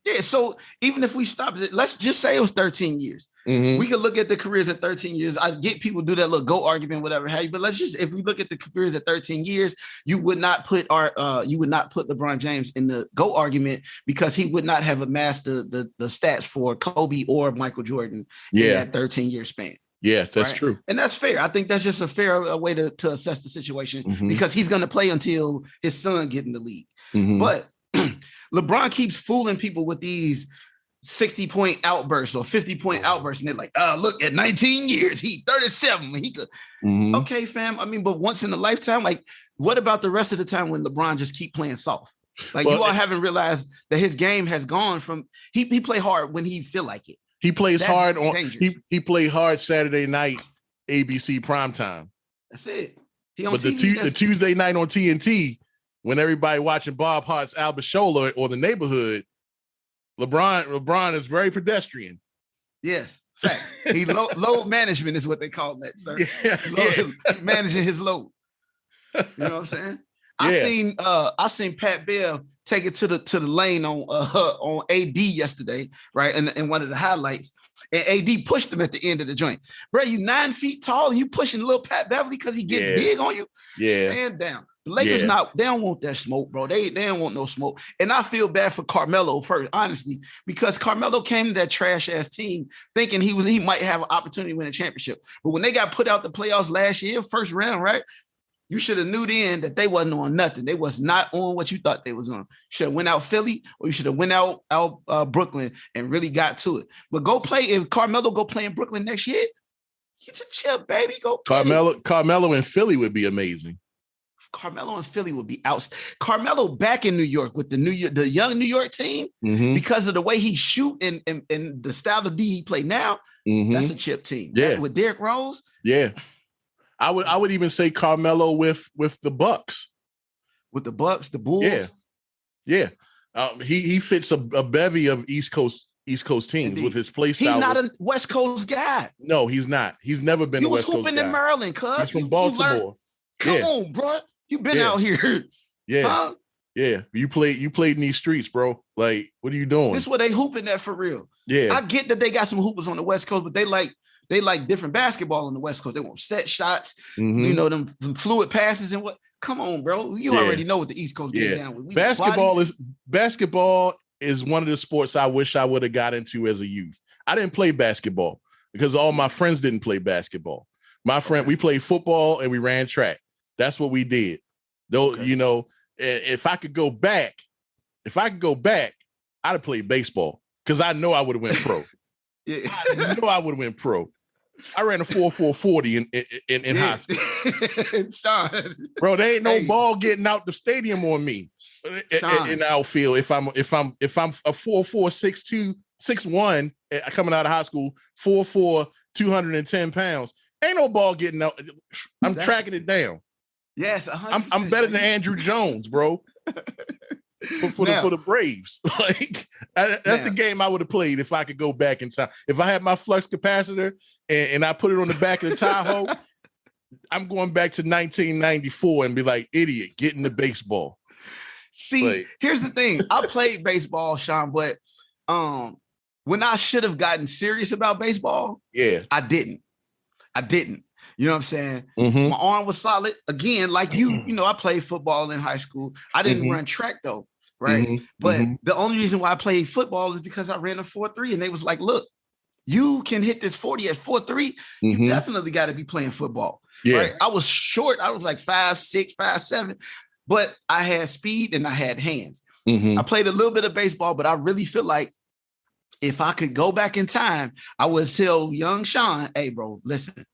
Yeah, so even if we stop it, let's just say it was 13 years. We could look at the careers at 13 years. I get people do that little GOAT argument, whatever have you, but if we look at the careers at 13 years, you would not put LeBron James in the GOAT argument because he would not have amassed the stats for Kobe or Michael Jordan in that 13-year span. Yeah, that's true. And that's fair. I think that's just a fair way to assess the situation because he's going to play until his son get in the league. But LeBron keeps fooling people with these 60-point outbursts or 50-point outbursts. And they're like, look, at 19 years, he 37. He could. Okay, fam. I mean, but once in a lifetime, what about the rest of the time when LeBron just keep playing soft? You all haven't realized that his game has gone from he play hard when he feel like it. He plays hard he played hard Saturday night, ABC primetime. That's it. The Tuesday night on TNT, when everybody watching Bob Hart's Albashola or The Neighborhood, LeBron is very pedestrian. Yes, fact. He load management is what they call that, sir. He's managing his load. You know what I'm saying? I seen Pat Bev take it to the lane on AD yesterday, right? And one of the highlights. And AD pushed him at the end of the joint. Bro, you 9 feet tall, you pushing little Pat Beverly because he getting big on you? Yeah. Stand down. The Lakers they don't want that smoke, bro. They don't want no smoke. And I feel bad for Carmelo first, honestly, because Carmelo came to that trash ass team thinking he might have an opportunity to win a championship. But when they got put out the playoffs last year, first round, right? You should have knew then that they wasn't on nothing. They was not on what you thought they was on. Should have went out Philly, or you should have went out Brooklyn and really got to it. But go play if Carmelo go play in Brooklyn next year. Get your chip, baby. Go play. Carmelo in Philly would be amazing. Carmelo in Philly would be out. Carmelo back in New York with the young New York team because of the way he shoot and the style of D he play now. That's a chip team. Yeah, with Derrick Rose. Yeah. I would even say Carmelo with the Bucks. With the Bucks, the Bulls. Yeah. He fits a bevy of East Coast teams. Indeed. With his play style. He's not a West Coast guy. No, he's not. He's never been a West Coast guy. He was hooping in Maryland, cuz. He's from Baltimore. Come on, bro. You been out here. Yeah. Huh? Yeah. You played in these streets, bro. Like, what are you doing? This is what they hooping at for real. Yeah. I get that they got some hoopers on the West Coast, but they like different basketball on the West Coast. They want set shots, them fluid passes and what. Come on, bro. You already know what the East Coast get down with. Basketball is one of the sports I wish I would have got into as a youth. I didn't play basketball because all my friends didn't play basketball. We played football and we ran track. That's what we did. Though, if I could go back, I'd have played baseball because I know I would have went pro. I know I would have went pro. I ran a 4.40 in high school. Bro, there ain't no ball getting out the stadium on me in the outfield. If I'm a 4.4, 6'2", 6'1", coming out of high school, 4'4", 210 pounds, ain't no ball getting out. I'm tracking it down. Yes, 100%. I'm better than Andrew Jones, bro. For the Braves. That's the game I would have played if I could go back in time. If I had my flux capacitor and I put it on the back of the Tahoe, I'm going back to 1994 and be like, idiot, get into baseball. See, here's the thing. I played baseball, Sean, but when I should have gotten serious about baseball, I didn't. You know what I'm saying? Mm-hmm. My arm was solid. Again, like you know, I played football in high school. I didn't run track though, right? But the only reason why I played football is because I ran a 4.3, and they was like, look, you can hit this 40 at 4.3. You definitely got to be playing football. Yeah. Right? I was short. I was like 5'6", 5'7", but I had speed and I had hands. I played a little bit of baseball, but I really feel like if I could go back in time, I would tell young Sean, hey, bro, listen,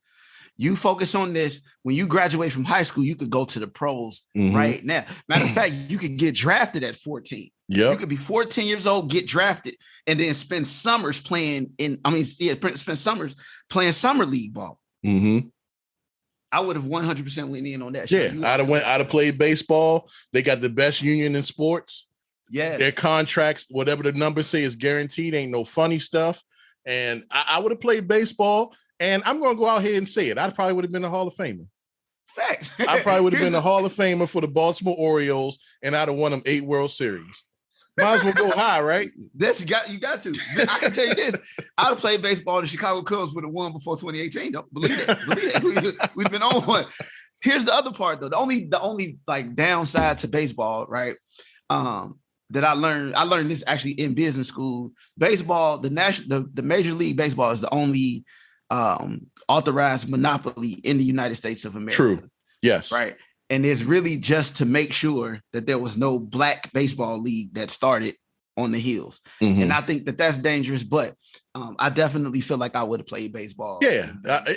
you focus on this. When you graduate from high school, you could go to the pros right now. Matter of fact, you could get drafted at 14. Yeah, you could be 14 years old, get drafted, and then spend summers playing spend summers playing summer league ball. I would have 100% went in on that. Yeah, I'd have played baseball. They got the best union in sports. Yes. Their contracts, whatever the numbers say, is guaranteed. Ain't no funny stuff. And I would have played baseball. And I'm going to go out here and say it. I probably would have been a Hall of Famer. Facts. I probably would have been a Hall of Famer for the Baltimore Orioles, and I'd have won them 8 World Series. Might as well go high, right? You got to. I can tell you this. I'd have played baseball. The Chicago Cubs would have won before 2018. Don't believe it. We've been on one. Here's the other part, though. The only like downside to baseball, right? That I learned this actually in business school. Baseball, the Major League Baseball is the only authorized monopoly in the United States of America. True. Yes. Right. And it's really just to make sure that there was no black baseball league that started on the hills. And I think that that's dangerous, but I definitely feel like I would have played baseball. Yeah,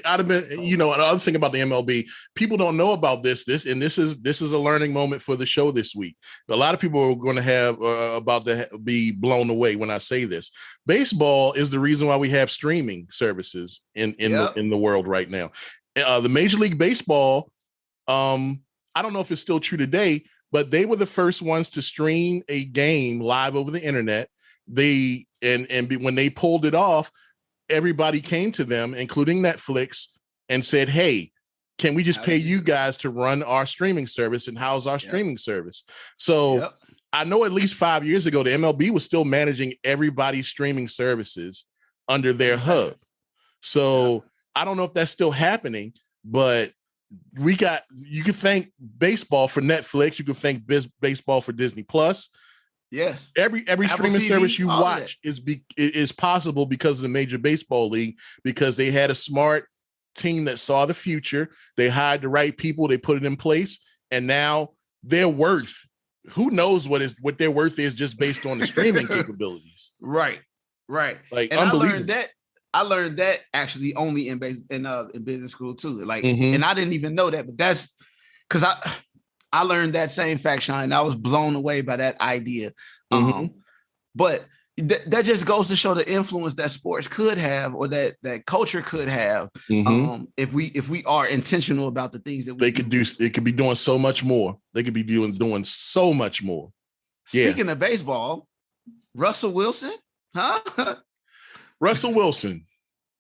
I'd have been, another thing about the MLB, people don't know about this is a learning moment for the show this week. A lot of people are going to have about to be blown away when I say this. Baseball is the reason why we have streaming services in the world right now. The Major League Baseball, I don't know if it's still true today, but they were the first ones to stream a game live over the internet. When they pulled it off, everybody came to them, including Netflix, and said, hey, can we just pay you guys to run our streaming service and house our streaming service? So I know at least 5 years ago, the MLB was still managing everybody's streaming services under their hub. So I don't know if that's still happening, but you can thank baseball for Netflix. You can thank baseball for Disney Plus. Yes. Every streaming TV, service you watch is possible because of the Major Baseball League, because they had a smart team that saw the future. They hired the right people. They put it in place. And now their worth, who knows what their worth is just based on the streaming capabilities. Right. Like, and unbelievable. I learned that actually only in business school too. Like, and I didn't even know that, but that's because I learned that same fact, Sean. I was blown away by that idea. But that just goes to show the influence that sports could have, or that culture could have, if we are intentional about the things that we could do. It could be doing so much more. They could be doing so much more. Speaking of baseball, Russell Wilson, huh? Russell Wilson.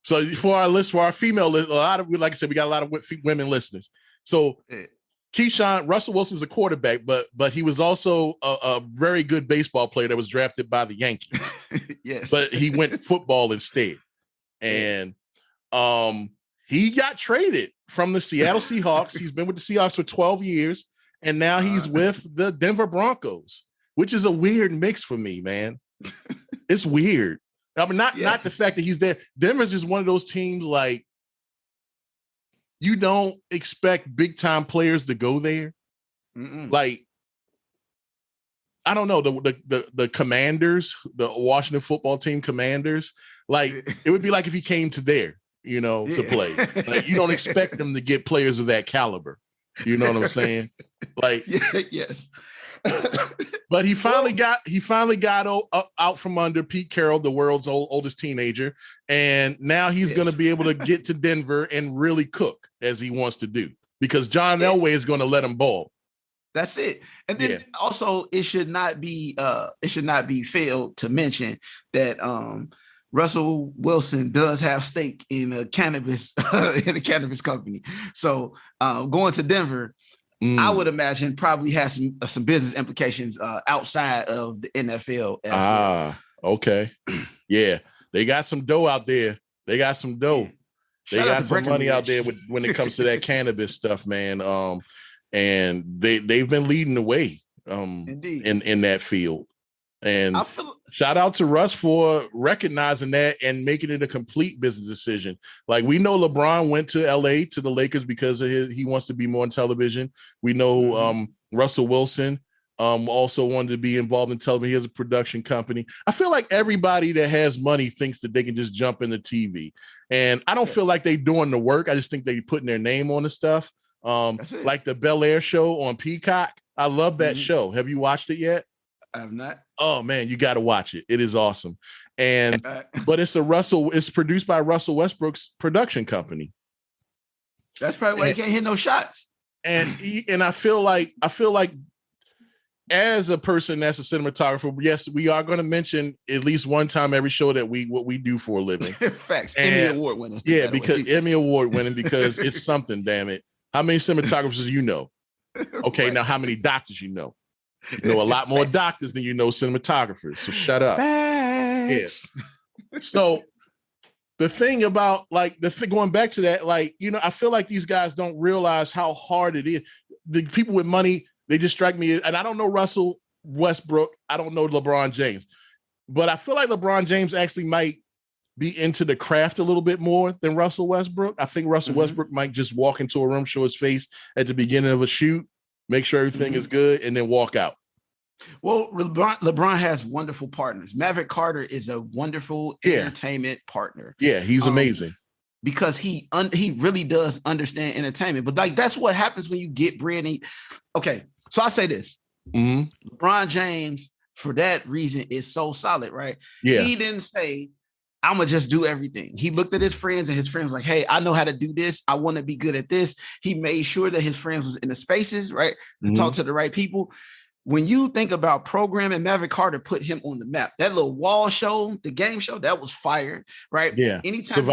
So for our female list, like I said, we got a lot of women listeners. So Keyshawn, Russell Wilson's a quarterback, but he was also a very good baseball player that was drafted by the Yankees. Yes. But he went football instead. And he got traded from the Seattle Seahawks. He's been with the Seahawks for 12 years, and now he's with the Denver Broncos, which is a weird mix for me, man. It's weird. I mean, not the fact that he's there. Denver's just one of those teams, like, you don't expect big time players to go there. Like, I don't know, the Commanders, the Washington football team Commanders, like, it would be like if he came to there, to play. Like, you don't expect them to get players of that caliber. You know what I'm saying? Like, yes. But he finally got out from under Pete Carroll, the world's oldest teenager, and now he's going to be able to get to Denver and really cook as he wants to do, because John Elway is going to let him ball. That's it. And then also, it should not be failed to mention that Russell Wilson does have stake in a cannabis company. So going to Denver, I would imagine probably has some business implications outside of the NFL. Okay. Yeah. They got some dough out there. They got some dough. They got some money out there when it comes to that cannabis stuff, man. And they've been leading the way in that field. And shout out to Russ for recognizing that and making it a complete business decision. Like, we know LeBron went to LA to the Lakers because of he wants to be more on television. We know Russell Wilson also wanted to be involved in television. He has a production company. I feel like everybody that has money thinks that they can just jump into TV. And I don't feel like they doing the work. I just think they putting their name on the stuff. Like the Bel Air show on Peacock. I love that show. Have you watched it yet? I have not. Oh man, you got to watch it. It is awesome. And but it's produced by Russell Westbrook's production company. That's probably why he can't hit no shots. And I feel like as a person that's a cinematographer, yes, we are going to mention at least one time every show that what we do for a living. Facts. Emmy Award winning. Yeah, because Emmy Award winning because it's something, damn it. How many cinematographers you know? Okay, now how many doctors you know? You know a lot more doctors than you know cinematographers. So shut up. Yes. So the thing about going back to that, I feel like these guys don't realize how hard it is. The people with money, they just strike me, and I don't know Russell Westbrook. I don't know LeBron James, but I feel like LeBron James actually might be into the craft a little bit more than Russell Westbrook. I think Russell Westbrook might just walk into a room, show his face at the beginning of a shoot, make sure everything is good, and then walk out. Well, LeBron has wonderful partners. Maverick Carter is a wonderful entertainment partner. Yeah, he's amazing. Because he really does understand entertainment. But that's what happens when you get bread. Okay, so I say this. LeBron James, for that reason, is so solid, right? Yeah. He didn't say, I'm going to just do everything. He looked at his friends and his friends like, hey, I know how to do this. I want to be good at this. He made sure that his friends was in the spaces, right? To talk to the right people. When you think about programming, Maverick Carter put him on the map. That little wall show, the game show, that was fire, right? Yeah. Anytime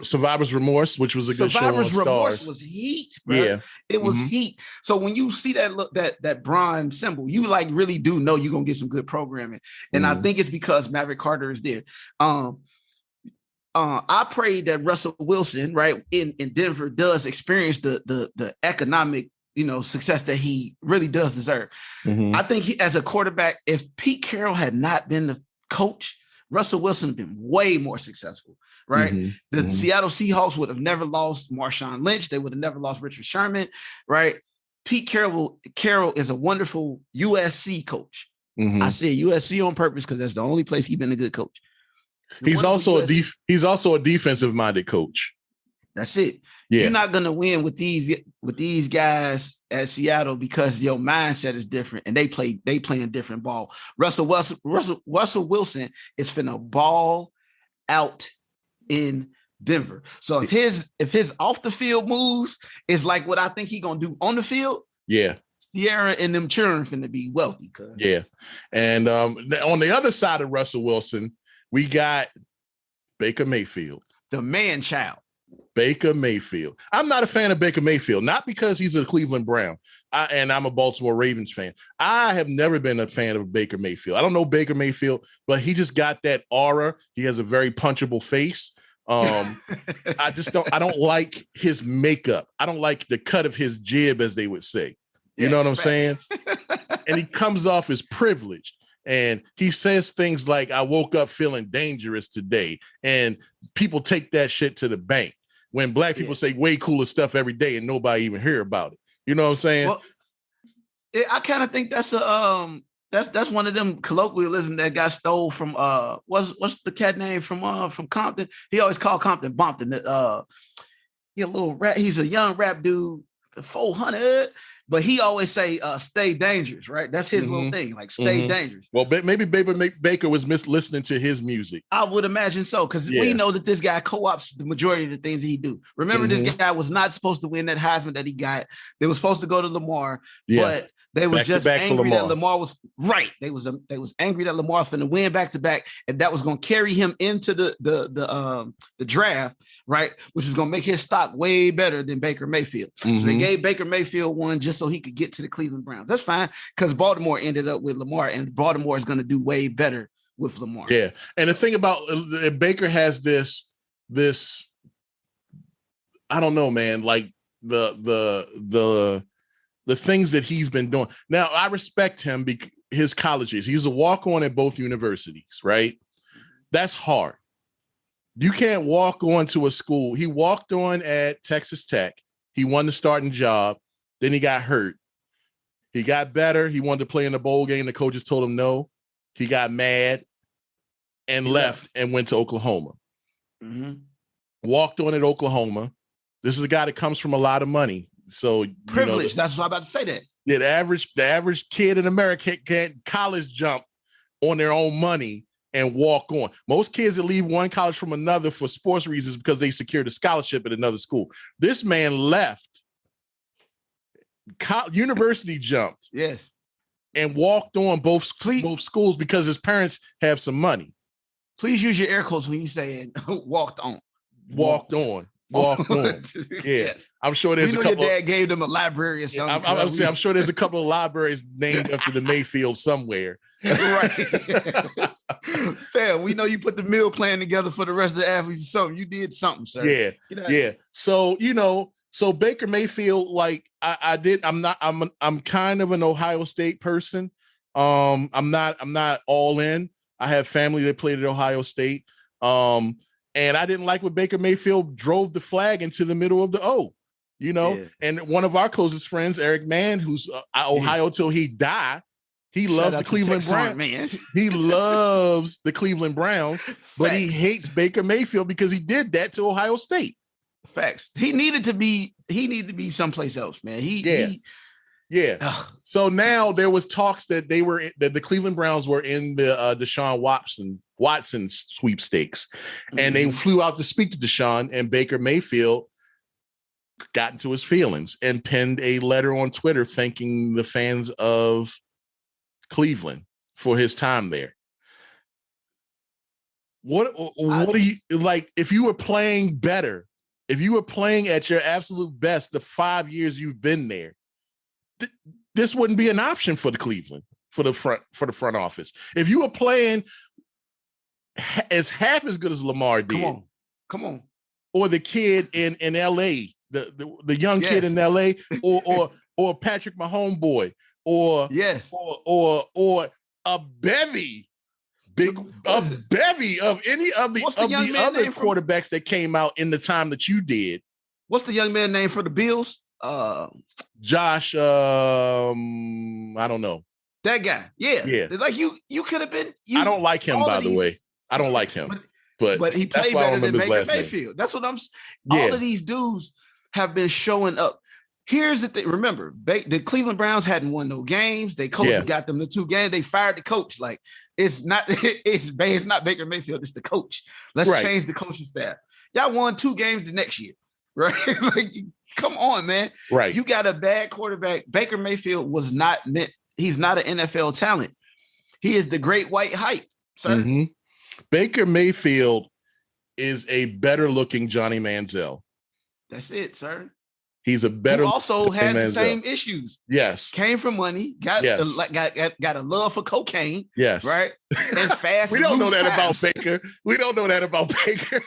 Survivor's Remorse, which was a good show on Survivor's Remorse Stars. was heat, bro. Yeah. It was heat. So when you see that bronze symbol, you really do know you're gonna get some good programming. And I think it's because Maverick Carter is there. I pray that Russell Wilson, right, in Denver does experience the economic success that he really does deserve. I think he, as a quarterback, if Pete Carroll had not been the coach, Russell Wilson would have been way more successful, right? The Seattle Seahawks would have never lost Marshawn Lynch. They would have never lost Richard Sherman, right? Pete Carroll is a wonderful USC coach. I say USC on purpose because that's the only place he's been a good coach. He's also a defensive minded coach. That's it. Yeah. You're not gonna win with these guys at Seattle because your mindset is different and they playing different ball. Russell Wilson is finna ball out in Denver. So if his off the field moves is like what I think he gonna do on the field, Sierra and them children finna be wealthy. Yeah, and on the other side of Russell Wilson, we got Baker Mayfield, the man child. Baker Mayfield. I'm not a fan of Baker Mayfield, not because he's a Cleveland Brown, and I'm a Baltimore Ravens fan. I have never been a fan of Baker Mayfield. I don't know Baker Mayfield, but he just got that aura. He has a very punchable face. I don't like his makeup. I don't like the cut of his jib, as they would say. You know what I'm saying? And he comes off as privileged. And he says things like, I woke up feeling dangerous today. And people take that shit to the bank. When black people say way cooler stuff every day and nobody even hear about it. You know what I'm saying? Well, I kind of think that's that's one of them colloquialism that got stole from what's the cat name from Compton? He always called Compton Bumpton. He's a young rap dude, 400. But he always say, stay dangerous, right? That's his little thing, like stay dangerous. Well, maybe Baker was listening to his music. I would imagine so, because we know that this guy co-ops the majority of the things that he do. Remember, this guy was not supposed to win that Heisman that he got. They were supposed to go to Lamar, but they was just angry that Lamar was right. They was angry that Lamar was going to win back to back, and that was going to carry him into the draft, right? Which is going to make his stock way better than Baker Mayfield. So they gave Baker Mayfield one just so he could get to the Cleveland Browns. That's fine, because Baltimore ended up with Lamar, and Baltimore is going to do way better with Lamar. Yeah, and the thing about Baker has this I don't know, man. Like the things that he's been doing. Now, I respect him because his colleges. He was a walk-on at both universities, right? That's hard. You can't walk on to a school. He walked on at Texas Tech. He won the starting job. Then he got hurt. He got better. He wanted to play in the bowl game. The coaches told him no. He got mad and left and went to Oklahoma. Mm-hmm. Walked on at Oklahoma. This is a guy that comes from a lot of money. So privilege. That's what I'm about to say. That the average kid in America can't college jump on their own money and walk on. Most kids that leave one college from another for sports reasons because they secured a scholarship at another school. This man left, university jumped, yes, and walked on both schools because his parents have some money. Please use your air quotes when you say walked on. Walked on. Walked on. Yeah. Yes. I'm sure there's your dad gave them a library or something. I'm sure there's a couple of libraries named after the Mayfield somewhere. Right. Fair. We know you put the meal plan together for the rest of the athletes or something. You did something, sir. Yeah. Yeah. So, so Baker Mayfield, like I'm kind of an Ohio State person. I'm not all in. I have family that played at Ohio State. And I didn't like what Baker Mayfield drove the flag into the middle of the O, and one of our closest friends, Eric Mann, who's Ohio till he die. He loves the Cleveland Browns. Man. He loves the Cleveland Browns, but he hates Baker Mayfield because he did that to Ohio State. Facts. He needed to be someplace else, man. Yeah. So now there was talks that the Cleveland Browns were in the Deshaun Watson sweepstakes, and they flew out to speak to Deshaun, and Baker Mayfield got into his feelings and penned a letter on Twitter thanking the fans of Cleveland for his time there. What do you like if you were playing better, if you were playing at your absolute best the 5 years you've been there? This wouldn't be an option for the Cleveland, for the front office. If you were playing as half as good as Lamar did, come on, or the kid in LA, the young kid in LA, or Patrick Mahomes boy, or a bevy of any of the other quarterbacks that came out in the time that you did. What's the young man name for the Bills? Josh, I don't know. That guy. Yeah. Like you could have been. I don't like him, by the way. I don't like him. But he played better than Baker Mayfield. That's what I'm all of these dudes have been showing up. Here's the thing. Remember, the Cleveland Browns hadn't won no games. They coach got them to 2 games. They fired the coach. Like it's not Baker Mayfield, it's the coach. Let's change the coaching staff. Y'all won 2 games the next year. Right? Like, come on, man. Right. You got a bad quarterback. Baker Mayfield was not meant. He's not an NFL talent. He is the great white hype, sir. Mm-hmm. Baker Mayfield is a better looking Johnny Manziel. That's it, sir. He's a better. Who also had the same issues. Yes. Came from money. Got a love for cocaine. Yes. Right. And fast. We don't know that about Baker. We don't know that about Baker.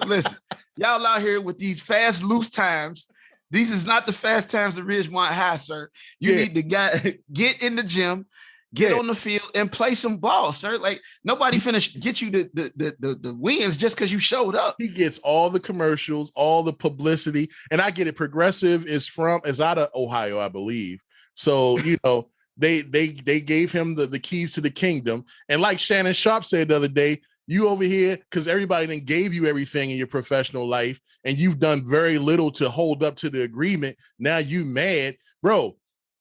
Listen, y'all out here with these fast, loose times. These is not the fast times of Ridgemont High, sir. You need to get in the gym, get on the field, and play some ball, sir. Like nobody finna get you the wins just because you showed up. He gets all the commercials, all the publicity, and I get it. Progressive is out of Ohio, I believe. So they gave him the keys to the kingdom, and like Shannon Sharp said the other day, you over here because everybody then gave you everything in your professional life, and you've done very little to hold up to the agreement. Now you mad, bro.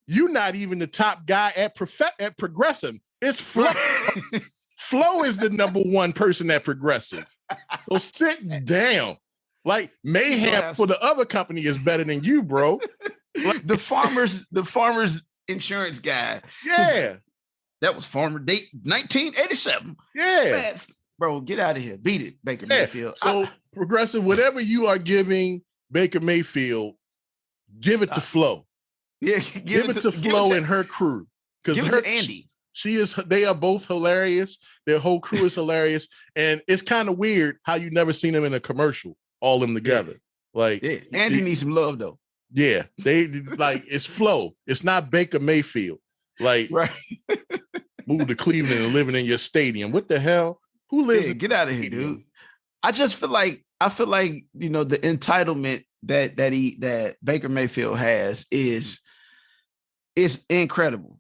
You're not even the top guy at Progressive. It's Flo. Flo is the number 1 person at Progressive. So sit down. Like Mayhem for the other company is better than you, bro. Like, the farmers insurance guy. Yeah. That was farmer date 1987. Yeah. Man, bro, get out of here. Beat it, Baker Mayfield. So Progressive, whatever you are giving Baker Mayfield, give it to Flo. Yeah, give it to Flo and her crew. Give it to Andy. They are both hilarious. Their whole crew is hilarious. And it's kind of weird how you never seen them in a commercial, all of them together. Like, yeah. Andy needs some love though. Yeah, they like it's flow. It's not Baker Mayfield. Like, right. Move to Cleveland and living in your stadium. What the hell? Who lives? Yeah, get out of here, dude. I feel like the entitlement that Baker Mayfield has is incredible.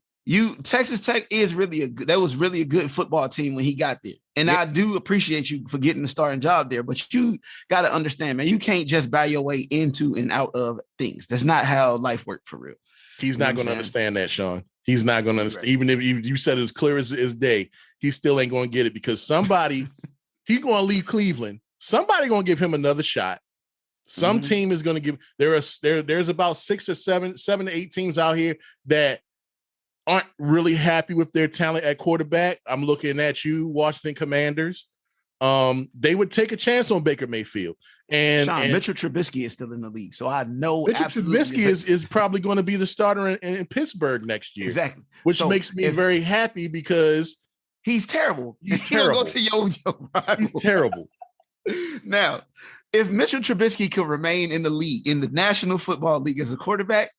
Texas Tech was really a good football team when he got there. And I do appreciate you for getting the starting job there, but you got to understand, man, you can't just buy your way into and out of things. That's not how life works for real. He's not going to understand that, Sean. He's not going to understand. Right. Even if you said it as clear as day, he still ain't going to get it because somebody, he's going to leave Cleveland. Somebody going to give him another shot. Some team is going to give. There's about 7 to 8 teams out here that aren't really happy with their talent at quarterback. I'm looking at you, Washington Commanders. They would take a chance on Baker Mayfield. And Mitchell Trubisky is still in the league, so I know Mitchell Trubisky is probably going to be the starter in Pittsburgh next year. Exactly, which makes me very happy because he's terrible. He's terrible. Go to your rival. He's terrible. Now, if Mitchell Trubisky could remain in the league, in the National Football League as a quarterback,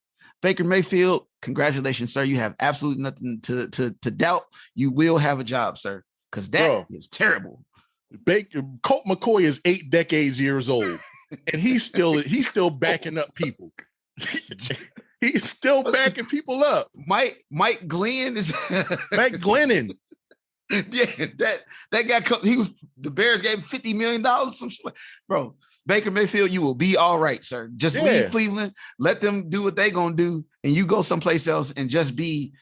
Baker Mayfield, congratulations, sir. You have absolutely nothing to doubt. You will have a job, sir, because that is terrible. Colt McCoy is 8 years old, and he's still backing up people. He's still backing people up. Mike Glenn is Mike Glennon. Yeah, that guy. The Bears gave him $50 million. Some shit. Bro, Baker Mayfield, you will be all right, sir. Just leave Cleveland, let them do what they gonna do, and you go someplace else and just be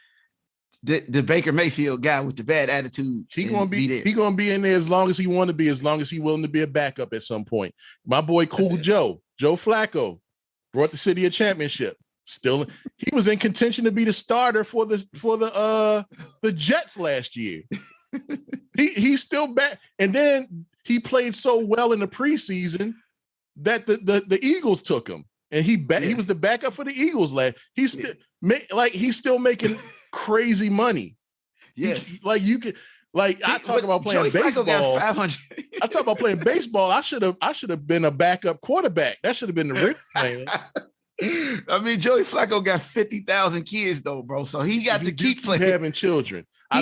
the Baker Mayfield guy with the bad attitude. He gonna be there. He gonna be in there as long as he want to be, as long as he willing to be a backup at some point. My boy, Cool Joe Flacco, brought the city a championship. Still, he was in contention to be the starter for the Jets last year. He's still back, and then he played so well in the preseason that the Eagles took him, and he was the backup for the Eagles last. He's still making crazy money. Yes, I talk about playing baseball. I talk about playing baseball. I should have been a backup quarterback. That should have been the real plan. I mean, Joey Flacco got 50,000 kids though, bro. So he got to keep playing. Having children. I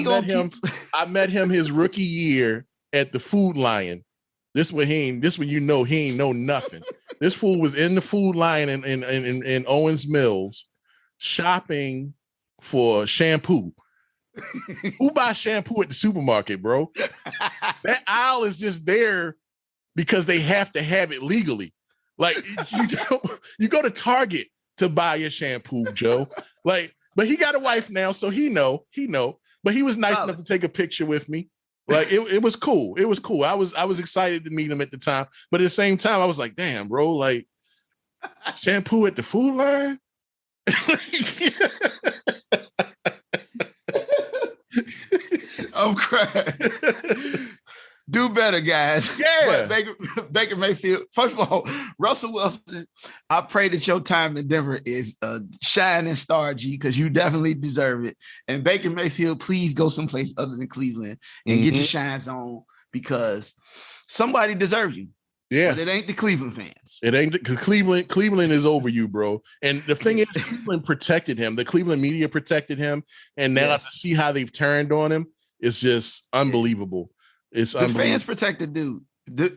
met him his rookie year at the Food Lion. This one he ain't know nothing. This fool was in the Food Lion in Owens Mills shopping for shampoo. Who buys shampoo at the supermarket, bro? That aisle is just there because they have to have it legally. Like you go to Target to buy your shampoo, Joe. But he got a wife now, so he know. But he was nice enough to take a picture with me. Like it was cool. It was cool. I was excited to meet him at the time, but at the same time, I was like, damn, bro, like shampoo at the Food Line. I'm crying. Do better, guys. Yeah. But Baker Mayfield, first of all, Russell Wilson, I pray that your time in Denver is a shining star, G, because you definitely deserve it. And Baker Mayfield, please go someplace other than Cleveland and get your shines on because somebody deserves you. Yeah. But it ain't the Cleveland fans. It ain't because Cleveland is over you, bro. And the thing is, Cleveland protected him. The Cleveland media protected him. And now to see how they've turned on him, it's just unbelievable. It's the fans protected dude.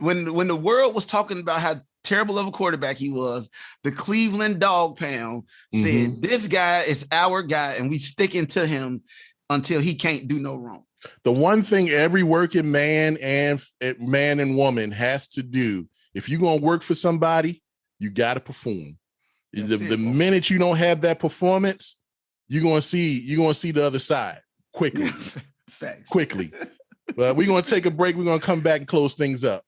When the world was talking about how terrible of a quarterback he was, the Cleveland Dog Pound said, this guy is our guy, and we sticking to him until he can't do no wrong. The one thing every working man and woman has to do, if you're going to work for somebody, you got to perform. The minute you don't have that performance, you're going to see the other side quickly. Facts. Quickly. But we're going to take a break. We're going to come back and close things up.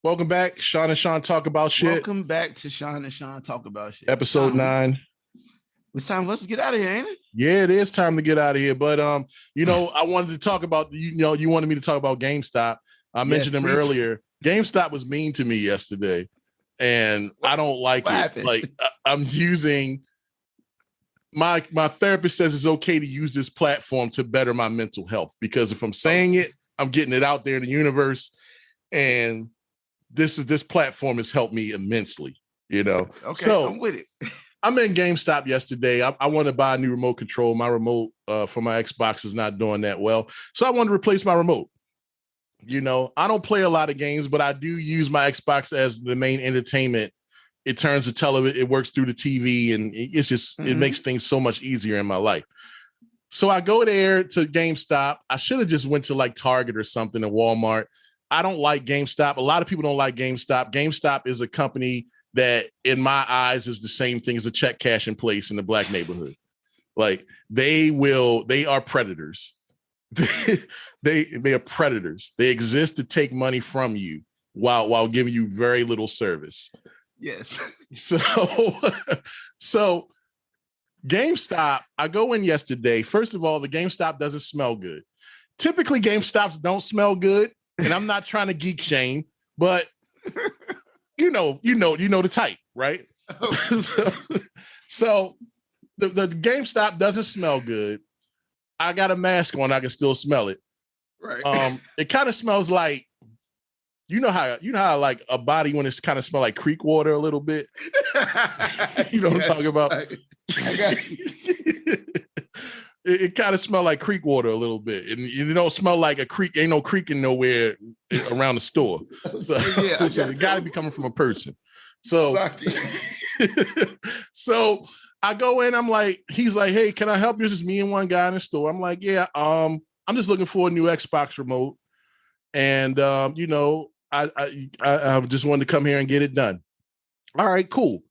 Welcome back. Sean and Sean Talk About Shit. Welcome back to Sean and Sean Talk About Shit. Episode 9. It's time for us to get out of here, ain't it? Yeah, it is time to get out of here. But I wanted to talk about, you wanted me to talk about GameStop. I mentioned them earlier. GameStop was mean to me yesterday, and I don't like it. Happened? Like I'm using my therapist says it's okay to use this platform to better my mental health, because if I'm saying it, I'm getting it out there in the universe, and this platform has helped me immensely, Okay, so I'm with it. I'm in GameStop yesterday. I want to buy a new remote control. My remote for my Xbox is not doing that well, so I wanted to replace my remote. I don't play a lot of games, but I do use my Xbox as the main entertainment. It turns the television, it works through the TV, and it's just, it makes things so much easier in my life. So I go there to GameStop. I should have just went to like Target or something, or Walmart. I don't like GameStop. A lot of people don't like GameStop. GameStop is a company that, in my eyes, is the same thing as a check cashing place in the black neighborhood. Like they are predators. They are predators. They exist to take money from you while giving you very little service. Yes. So GameStop, I go in yesterday. First of all, the GameStop doesn't smell good. Typically, GameStops don't smell good, and I'm not trying to geek shame, but you know the type, right? So the GameStop doesn't smell good. I got a mask on, I can still smell it. Right. It kind of smells like, you know how like a body when it's kind of smell like creek water a little bit. You know what I'm talking about? I got you. It kind of smell like creek water a little bit, and you don't smell like a creek. Ain't no creaking nowhere around the store. So, so it got to be coming from a person. So, so I go in. I'm like, he's like, hey, can I help you? It's just me and one guy in the store. I'm like, yeah. I'm just looking for a new Xbox remote, and I just wanted to come here and get it done. All right, cool.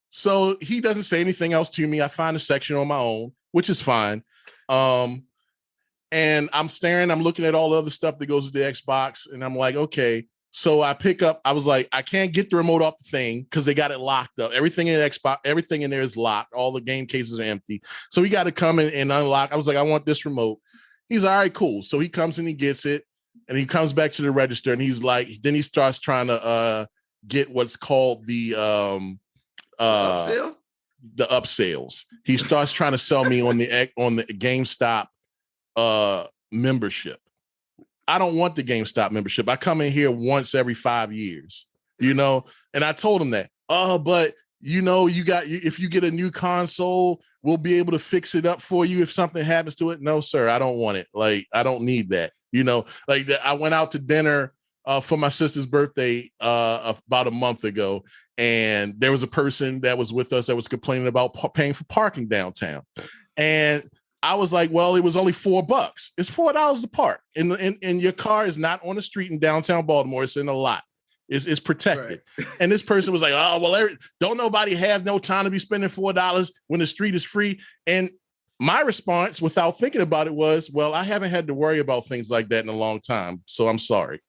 So he doesn't say anything else to me. I find a section on my own, which is fine. And I'm staring, I'm looking at all the other stuff that goes with the Xbox, and I'm like, okay. So I pick up, I was like, I can't get the remote off the thing because they got it locked up. Everything in the Xbox, everything in there is locked. All the game cases are empty. So he got to come in and unlock. I was like, I want this remote. He's all right, cool. So he comes and he gets it, and he comes back to the register, and he's like, then he starts trying to get what's called the upsell? The upsells. He starts trying to sell me on the GameStop membership. I don't want the GameStop membership. I come in here once every 5 years, and I told him that. But if you get a new console, we'll be able to fix it up for you if something happens to it. No, sir, I don't want it. Like, I don't need that. Like I went out to dinner for my sister's birthday about a month ago, and there was a person that was with us that was complaining about paying for parking downtown. And I was like, well, it was only $4. It's $4 to park. And your car is not on the street in downtown Baltimore. It's in a lot. It's protected. Right. And this person was like, oh, well, don't nobody have no time to be spending $4 when the street is free. And my response, without thinking about it, was, well, I haven't had to worry about things like that in a long time, so I'm sorry.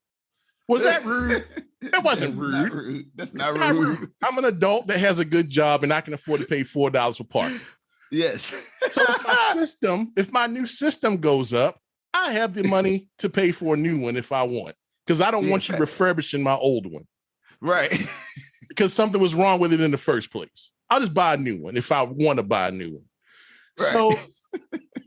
Was that rude? That wasn't rude. That's not rude. I'm an adult that has a good job, and I can afford to pay $4 for parking. Yes. So if my new system goes up, I have the money to pay for a new one if I want, because I don't want you refurbishing my old one. Right. Because something was wrong with it in the first place. I'll just buy a new one if I want to buy a new one. Right. So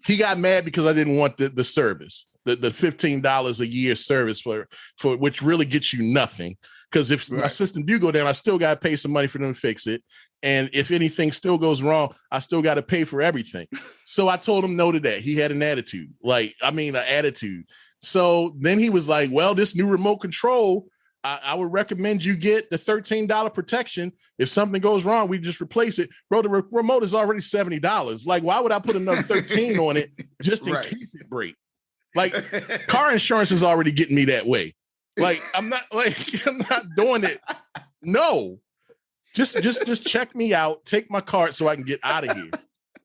he got mad because I didn't want the service, the $15 a year service for which really gets you nothing. Because if my system do go down, I still got to pay some money for them to fix it. And if anything still goes wrong, I still got to pay for everything. So I told him no to that. He had an attitude. An attitude. So then he was like, well, this new remote control, I would recommend you get the $13 protection. If something goes wrong, we just replace it. Bro, the remote is already $70. Like, why would I put another 13 on it just in case it breaks? Like, car insurance is already getting me that way. Like, I'm not doing it. No. Just check me out, take my card so I can get out of here.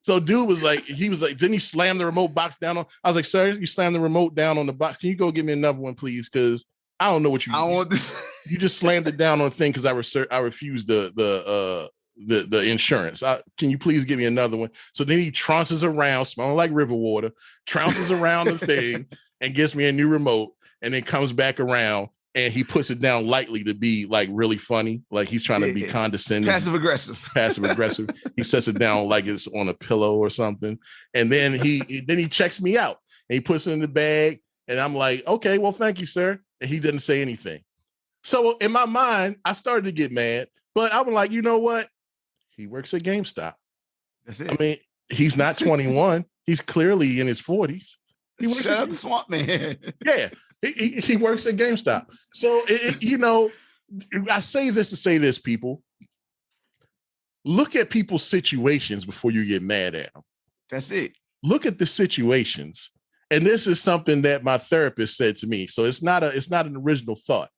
So dude was like, then he slammed the remote box down on. I was like, sir, you slammed the remote down on the box. Can you go get me another one, please? Because I don't know what you. I want this. You just slammed it down on the thing because I refused the insurance. Can you please give me another one? So then he trounces around, smelling like river water, trounces around the thing and gets me a new remote, and then comes back around and he puts it down lightly to be like really funny, like he's trying to be condescending, passive aggressive. He sets it down like it's on a pillow or something, and then he checks me out and he puts it in the bag, and I'm like, okay, well, thank you, sir, and he didn't say anything. So in my mind, I started to get mad, but I was like, you know what? He works at GameStop. That's it. I mean, he's not 21. He's clearly in his 40s. He works Shut up, Swamp Man. Yeah. He works at GameStop. So, I say this to say this, people. Look at people's situations before you get mad at them. That's it. Look at the situations. And this is something that my therapist said to me. So it's not an original thought.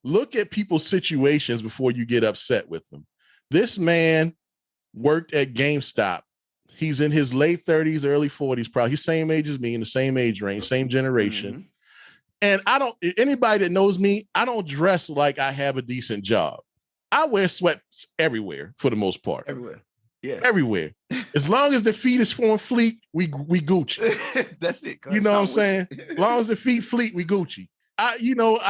Look at people's situations before you get upset with them. This man worked at GameStop. He's in his late 30s, early 40s, probably. He's same age as me, in the same age range, same generation. Mm-hmm. And anybody that knows me, I don't dress like I have a decent job. I wear sweats everywhere for the most part. Everywhere. Yeah. Everywhere. As long as the feet is on fleek, we Gucci. That's it. You know what I'm saying? As long as the feet fleet, we Gucci. I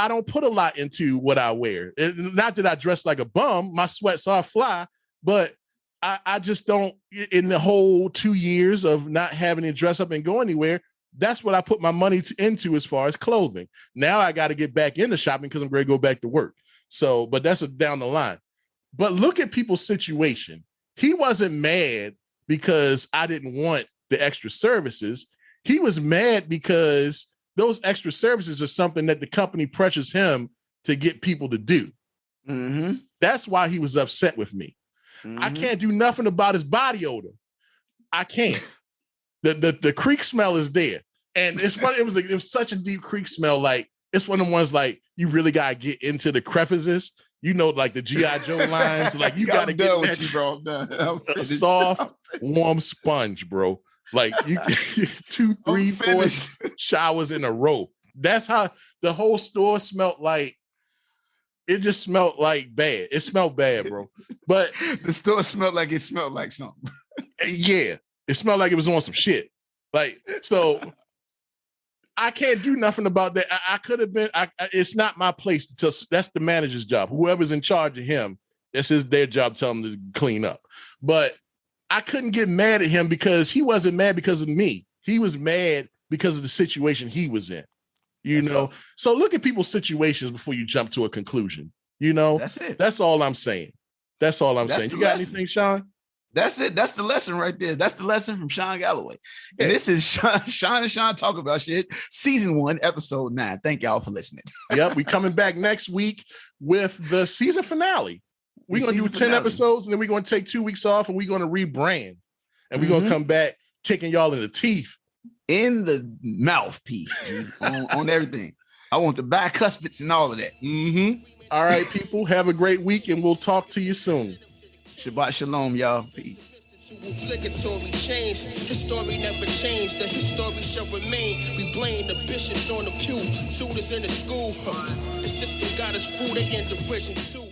don't put a lot into what I wear. Not that I dress like a bum. My sweats are fly, but I just don't, in the whole 2 years of not having to dress up and go anywhere, that's what I put my money into as far as clothing. Now I got to get back into shopping because I'm going to go back to work. So, but that's down the line. But look at people's situation. He wasn't mad because I didn't want the extra services. He was mad because those extra services are something that the company pressures him to get people to do. Mm-hmm. That's why he was upset with me. Mm-hmm. I can't do nothing about his body odor. I can't. The creek smell is there. And it's funny, it was such a deep creek smell. Like, it's one of the ones like you really gotta get into the crevices. You know, like the G.I. Joe lines. Like you gotta get that you, bro. A soft, warm sponge, bro. Like you 2, 3, 4 showers in a row. That's how the whole store smelled like. It just smelled like bad. It smelled bad, bro. But the store smelled like it smelled like something. Yeah. It smelled like it was on some shit. Like, so I can't do nothing about that. I could have been, it's not my place to tell. That's the manager's job. Whoever's in charge of him, it's their job to tell him to clean up. But I couldn't get mad at him because he wasn't mad because of me. He was mad because of the situation he was in. So look at people's situations before you jump to a conclusion. That's it. That's all I'm saying. That's all I'm saying. You got anything, Sean? That's it. That's the lesson right there. That's the lesson from Sean Galloway. And this is Sean and Sean Talk About Shit, season 1, episode 9. Thank y'all for listening. Yep. We coming back next week with the season finale. We're going to do 10 episodes, and then we're going to take 2 weeks off, and we're going to rebrand. And we're going to come back kicking y'all in the teeth. In the mouthpiece, on everything. I want the bicuspids and all of that. Mm-hmm. All right, people. Have a great week, and we'll talk to you soon. Shabbat shalom, y'all. Peace. Obligatory change. His story never changed. The history shall remain. We blame the bishops on the pew. Tutors in the school. The system got us food. They in division too.